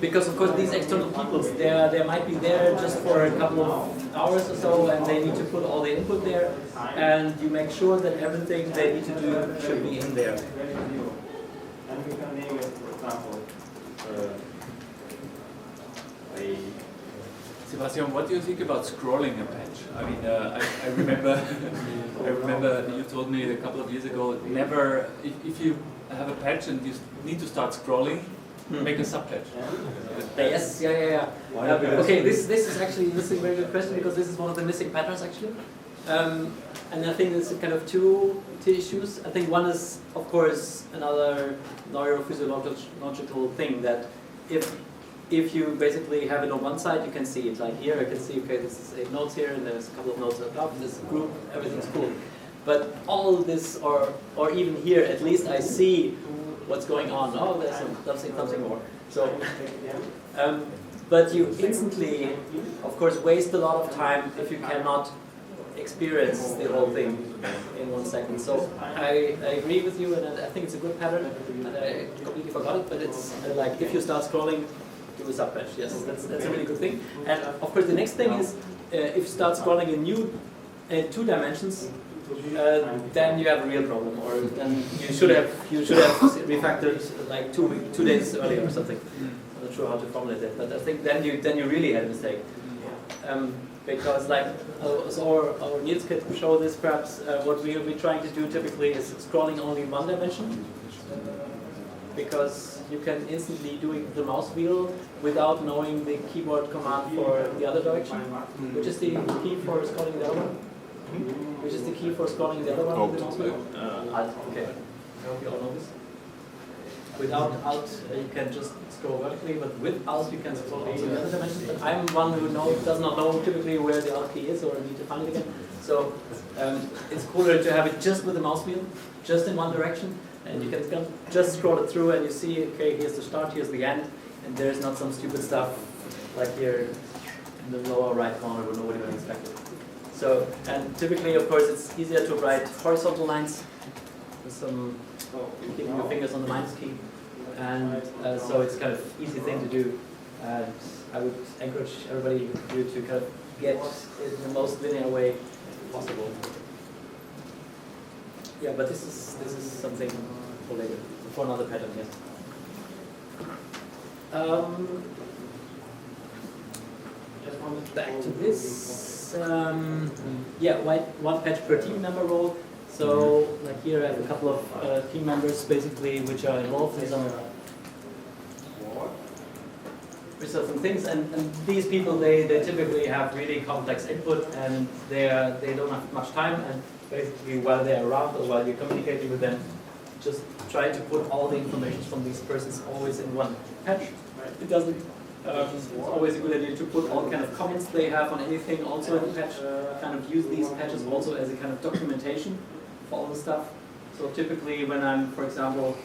because of course these external people, they might be there just for a couple of hours or so, and they need to put all the input there, and you make sure that everything they need to do should be in there. And we can name it, for example, Sebastian, what do you think about scrolling a patch? I mean, I remember, I remember you told me a couple of years ago, never, if you have a patch and you need to start scrolling, make a subpatch. Yes, yeah. Okay, this is a very good question, because this is one of the missing patterns actually. And I think there's kind of two issues. I think one is, of course, another neurophysiological thing, that if you basically have it on one side, you can see it. Like here, I can see, okay, this is 8 nodes here, and there's a couple of nodes above this group, everything's cool. But all of this, or even here, at least I see what's going on. Oh, there's something more. So, but you instantly, of course, waste a lot of time if you cannot experience the whole thing in 1 second. So I agree with you, and I think it's a good pattern, and I completely forgot it, but it's like if you start scrolling, do a subpatch. Yes, that's a really good thing. And of course the next thing is, if you start scrolling in 2 dimensions, then you have a real problem, or then you should have refactored like 2 days earlier or something. I'm not sure how to formulate that, but I think then you really had a mistake. Because like our Niels could show this perhaps, what we'll be trying to do typically is scrolling only in 1 dimension, because you can instantly do the mouse wheel without knowing the keyboard command for the other direction, which is the key for scrolling the other one. Which is the key for scrolling the other one with the mouse wheel? Alt. Okay. I hope you all know this. Without Alt, you can just scroll vertically, but with Alt, you can scroll in the other dimensions. But I'm one who does not know typically where the Alt key is, or need to find it again. So it's cooler to have it just with the mouse wheel, just in one direction, and you can just scroll it through, and you see, okay, here's the start, here's the end, and there's not some stupid stuff like here in the lower right corner where nobody would expect it. So, and typically, of course, it's easier to write horizontal lines with some keeping your fingers on the minus key, and so it's kind of easy thing to do. And I would encourage everybody to kind of get it in the most linear way possible. Yeah, but this is something for later, for another pattern, yes. Back to this. Yeah, one patch per team member role. So, like here I have a couple of team members basically which are involved in some things, and these people they typically have really complex input, and they don't have much time, and basically while they're around or while you're communicating with them, just try to put all the information from these persons always in one patch. It doesn't. It's always a good idea to put all kind of comments they have on anything also in the patch. Kind of use these patches also as a kind of documentation for all the stuff. So typically, when I'm, for example,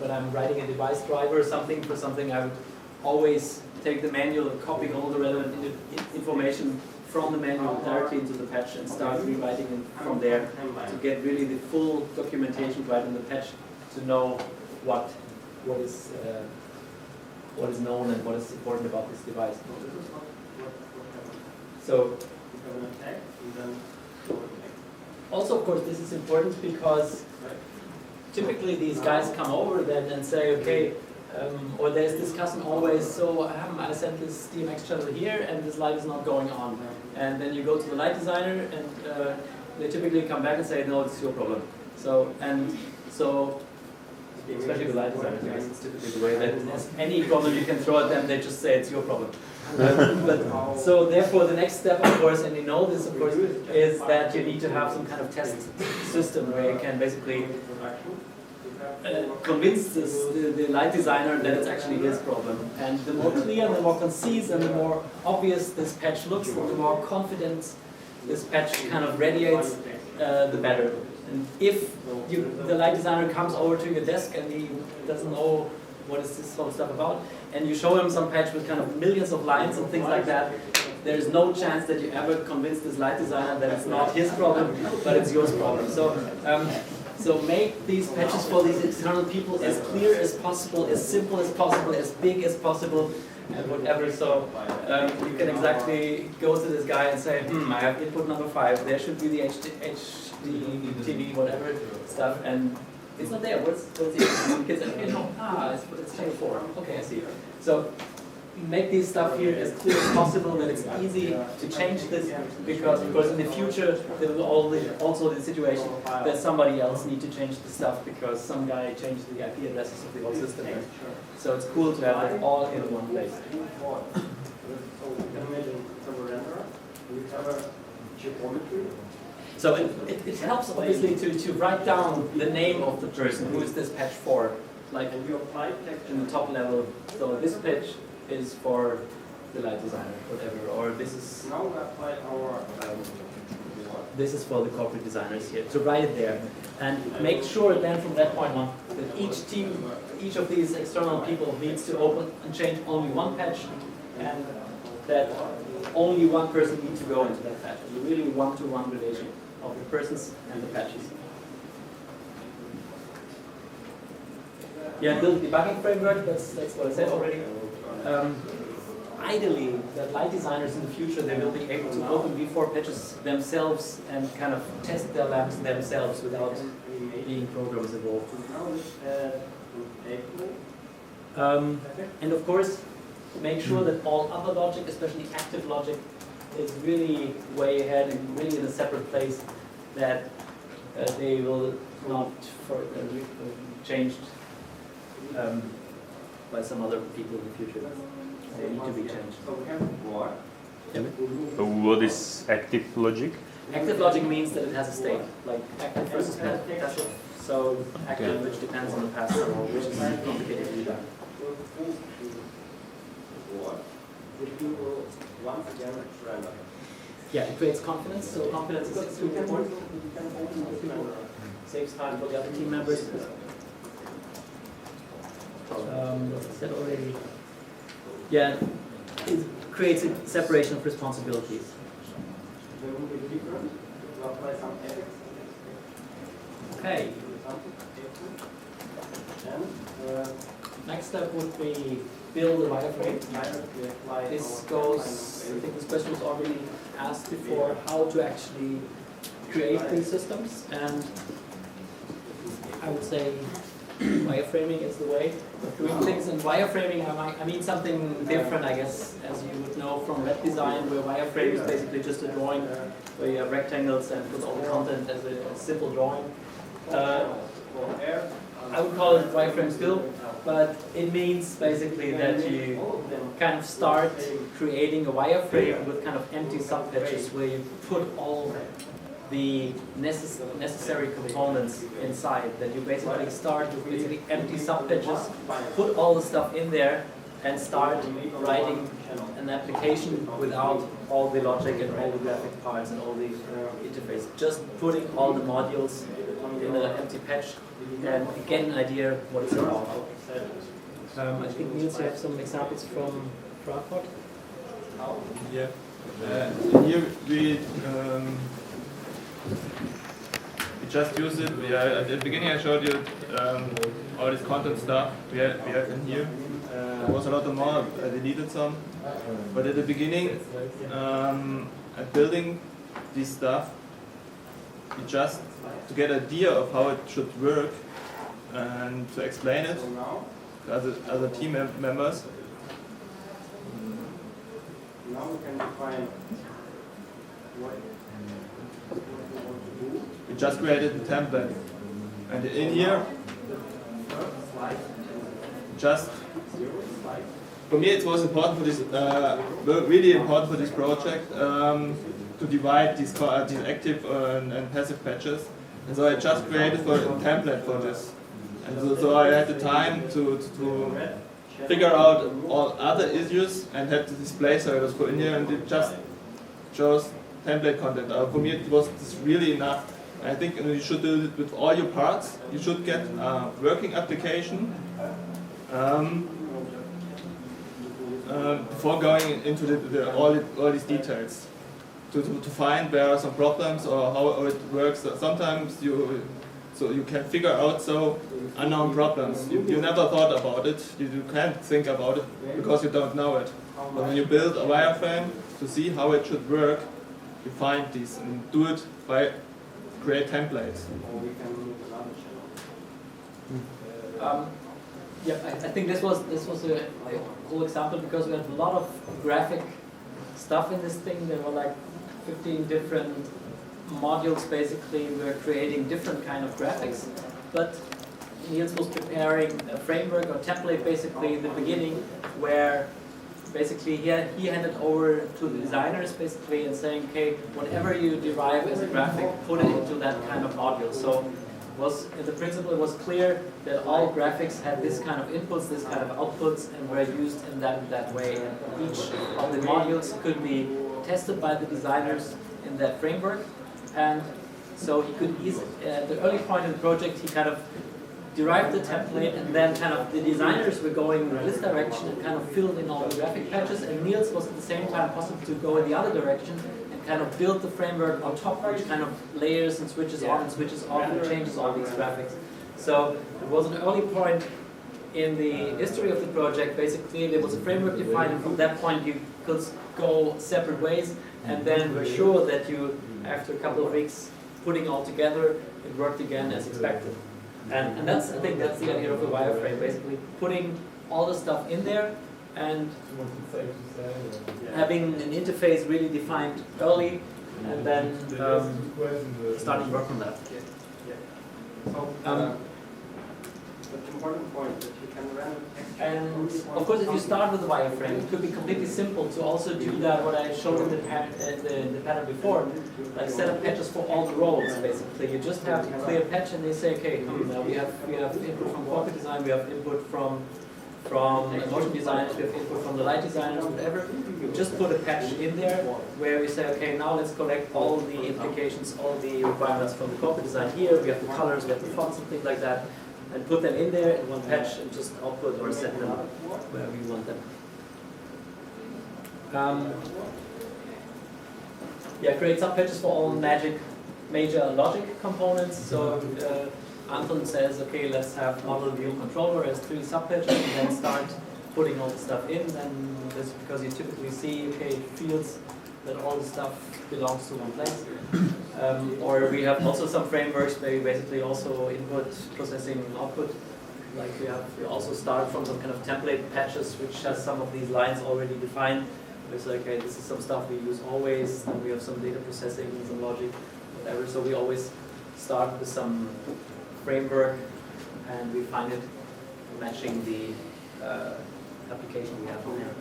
when I'm writing a device driver or something for something, I would always take the manual and copy all the relevant information from the manual directly into the patch and start rewriting it from there to get really the full documentation right in the patch to know what is known and what is important about this device. So, also of course this is important because typically these guys come over then and say, okay, or there's discussion always, so I sent this DMX channel here and this light is not going on. And then you go to the light designer and they typically come back and say, no, it's your problem. So, especially with light designers, I guess it's typically the way that any problem you can throw at them, they just say it's your problem. So therefore the next step, of course, and you know this, of course, is that you need to have some kind of test system where you can basically convince the light designer that it's actually his problem. And the more clear, the more concise, and the more obvious this patch looks, and the more confidence this patch kind of radiates, the better. And if the light designer comes over to your desk and he doesn't know what is this sort of stuff about, and you show him some patch with kind of millions of lines and things like that, there's no chance that you ever convince this light designer that it's not his problem, but it's yours problem. So make these patches for these external people as clear as possible, as simple as possible, as big as possible, and whatever. So you can exactly go to this guy and say, I have input number 5, there should be the HD TV, whatever stuff, and it's not there. What's the kids say, okay, no, it's channel 4. Okay, I see. So make this stuff here as clear as possible, that it's easy to change this, because in the future there will also be the situation that somebody else need to change the stuff because some guy changed the IP addresses of the whole system. So it's cool to have it all in one place. So it helps obviously to write down the name of the person who is this patch for, like in the top level. So this patch is for the light designer, whatever, or this is for the corporate designers here. So write it there, and make sure then from that point on that each of these external people needs to open and change only one patch, and that only one person needs to go into that patch. It's a really one-to-one relation of the persons and the patches. Yeah, build debugging framework, that's what I said already. Ideally, that light designers in the future, they will be able to open V4 patches themselves and kind of test their lamps themselves without being programmers involved. And of course, make sure that all other logic, especially active logic, is really way ahead and really in a separate place, that they will not changed by some other people in the future. They need to be changed. So what is active logic? Active logic means that it has a state, like active versus passive. So active, which depends on the passive, which is complicated to do that. Yeah, it creates confidence. So confidence is extremely important. Saves time for the other team members. As I said already. Yeah, it creates a separation of responsibilities. Okay. Next step would be build a wireframe. This goes, I think this question was already asked before, how to actually create these systems. And I would say wireframing is the way of doing things. And wireframing, I mean something different, I guess, as you would know from web design, where wireframe is basically just a drawing where you have rectangles and put all the content as a simple drawing. I would call it wireframe still, but it means basically that you kind of start creating a wireframe with kind of empty subpatches where you put all the necessary components inside. That you basically start with basically empty subpatches, put all the stuff in there, and start writing an application without all the logic and all the graphic parts and all the interface. Just putting all the modules in an empty patch and get an idea what it's about. I think Niels, you have some examples from Frankfurt. Yeah. Here we just use it. At the beginning I showed you all this content stuff we have in here. There was a lot more, I deleted some. But at the beginning, at building this stuff, we just to get an idea of how it should work and to explain it to other team members. Now we can define what We just created the template, and in here, just for me it was important for this, really important for this project to divide these active and passive patches, and so I just created a template for this, and so I had the time to figure out all other issues and had the display service go in here, and it just shows template content. For me it was really enough. I think you should do it with all your parts. You should get a working application before going into all these details to find where are some problems or how it works. Sometimes you can figure out unknown problems. You never thought about it. You can't think about it because you don't know it. But when you build a wireframe to see how it should work, you find these and do it by create templates. Yeah, I think this was a cool example because we had a lot of graphic stuff in this thing. There were like 15 different modules basically. We were creating different kind of graphics, but Niels was preparing a framework or template basically in the beginning where basically he handed over to the designers basically and saying, okay, whatever you derive as a graphic, put it into that kind of module. So the principle was clear that all graphics had this kind of inputs, this kind of outputs, and were used in that way. And each of the modules could be tested by the designers in that framework. And so he could easily, at the early point in the project, he kind of derived the template, and then kind of the designers were going in this direction and kind of filled in all the graphic patches, and Niels was at the same time possible to go in the other direction and kind of build the framework on top, which kind of layers and switches on and switches off and changes all these graphics. So it was an early point in the history of the project. Basically there was a framework defined, and from that point you could go separate ways, and then we're sure that you, after a couple of weeks putting all together, it worked again as expected. And I think that's the idea of a wireframe, basically putting all the stuff in there and having an interface really defined early, and then starting work on that. the important point that you can run. And of course, if you start with a wireframe, it could be completely simple to also do that. What I showed in the pattern before, like set up patches for all the roles. Basically, you just have to clear patch, and they say, okay, we have input from corporate design, we have input from motion designers, we have input from the light designers, whatever. You just put a patch in there where we say, okay, now let's collect all the implications, all the requirements from the corporate design here. We have the colors, we have the fonts, and things like that, and put them in there in one patch and just output or set them where we want them. Create subpatches for all major logic components. So Anton says, okay, let's have model view controller as 3 subpatches, and then start putting all the stuff in. And that's because you typically see, okay, fields that all the stuff belongs to one place. Or we have also some frameworks where we basically also input, processing, output. Like we also start from some kind of template patches which has some of these lines already defined. It's like, okay, this is some stuff we use always, and we have some data processing, some logic, whatever. So we always start with some framework, and we find it matching the application we have on there.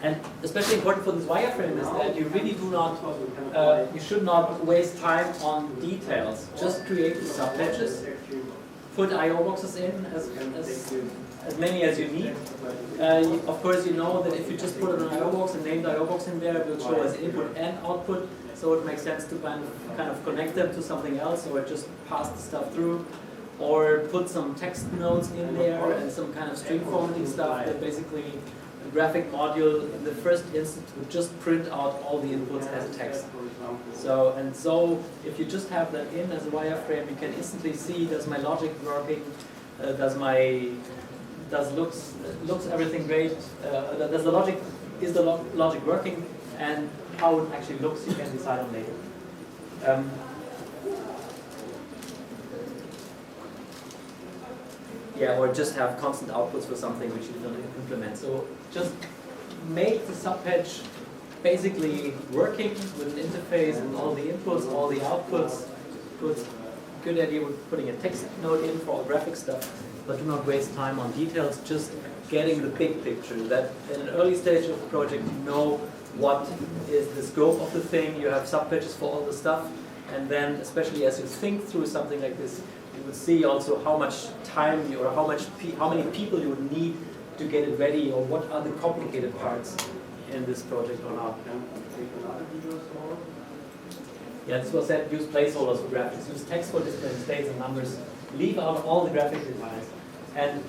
And especially important for this wireframe is that you really do not, you should not waste time on details. Just create the subpatches, put I/O boxes in as many as you need. Of course, you know that if you just put an I/O box and name the I/O box in there, it will show as input and output. So it makes sense to kind of connect them to something else, or just pass the stuff through, or put some text nodes in there and some kind of string formatting stuff that basically the graphic module in the first instance would just print out all the inputs as text. So if you just have that in as a wireframe, you can instantly see, does my logic working, looks everything great, is the logic working, and how it actually looks you can decide on later. Or just have constant outputs for something which you don't implement. So just make the subpatch basically working with an interface and all the inputs, all the outputs. Good idea with putting a text node in for all graphic stuff, but do not waste time on details, just getting the big picture. That in an early stage of the project you know what is the scope of the thing, you have subpatches for all the stuff, and then especially as you think through something like this, you would see also how much time or how many people you would need to get it ready, or what are the complicated parts in this project or not. This was said, use placeholders for graphics, use text for displaying states and numbers, leave out all the graphic designs, and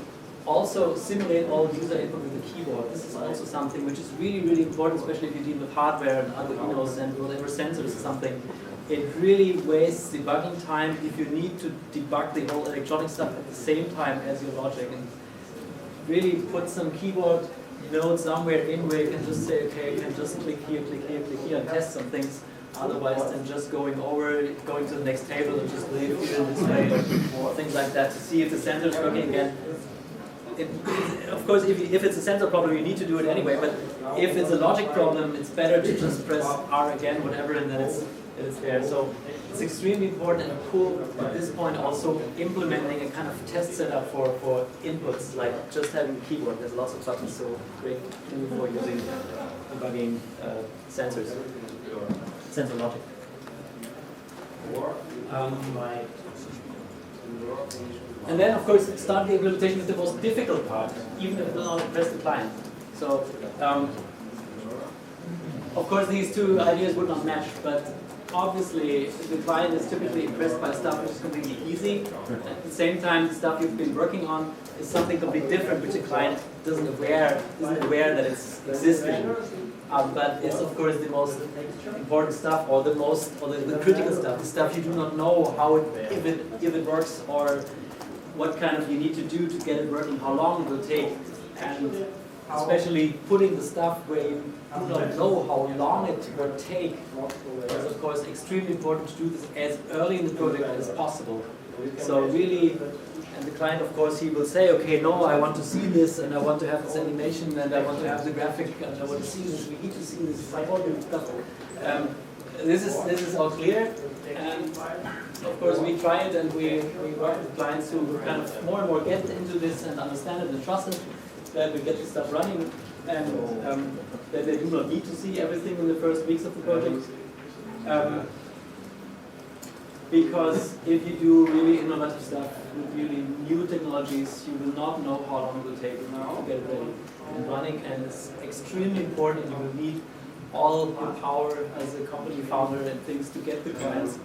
also simulate all user input with the keyboard. This is also something which is really, really important, especially if you deal with hardware and Arduinos and whatever sensors or something. It really wastes debugging time if you need to debug the whole electronic stuff at the same time as your logic. And really put some keyboard node somewhere in where you can just say, okay, you can just click here, and test some things. Otherwise than just going to the next table and just leave it in this way, or things like that, to see if the sensor is working again. Of course, if it's a sensor problem, you need to do it anyway, but if it's a logic problem, it's better to just press R again, whatever, and then it's there. So it's extremely important and cool at this point also implementing a kind of test setup for inputs, like just having a keyboard. There's lots of buttons, so great tool for using debugging sensors or sensor logic. And then, of course, start the implementation with the most difficult part, even if it will not impress the client. So, of course, these two ideas would not match, but obviously, the client is typically impressed by stuff which is completely easy. At the same time, the stuff you've been working on is something completely different, which the client isn't aware that it's existing. But it's of course the most important stuff, or the critical stuff, the stuff you do not know how if it works, or what kind of you need to do to get it working, how long it will take, and especially putting the stuff where you do not know how long it will take is of course extremely important to do this as early in the project as possible. So really, and the client, of course, he will say, okay, no, I want to see this, and I want to have this animation, and I want to have the graphic, and I want to see this, we need to see this, all this stuff. This is all clear, and of course we try it, and we work with clients who kind of more and more get into this and understand it and trust it, that we get the stuff running, and that they do not need to see everything in the first weeks of the project. Because if you do really innovative stuff with really new technologies, you will not know how long it will take to get it ready and running, and it's extremely important. You will need all your power as a company founder and things to get the clients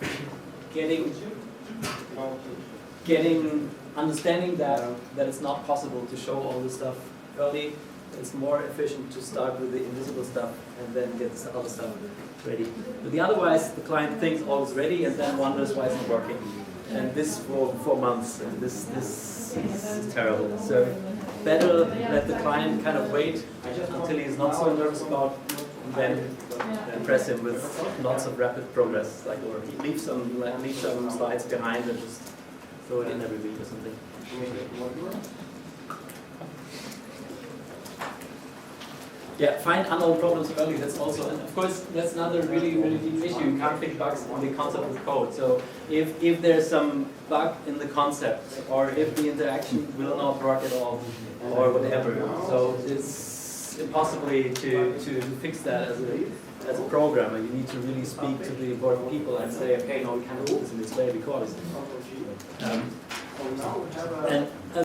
understanding that it's not possible to show all this stuff early. It's more efficient to start with the invisible stuff and then get the other stuff ready. But otherwise, the client thinks all is ready and then wonders why it's not working. And this for 4 months, and this is terrible. So better let the client kind of wait until he's not so nervous about and then impress him with lots of rapid progress, like, or leave some slides behind and just throw it in every week or something. Yeah, find unknown problems early. That's also, and of course, that's another really, really deep issue. You can't fix bugs in the concept of code. So if there's some bug in the concept, or if the interaction will not work at all, or whatever, so it's impossible to fix that as a programmer. You need to really speak to the important people and say, okay, no, we can't do this in this way because. And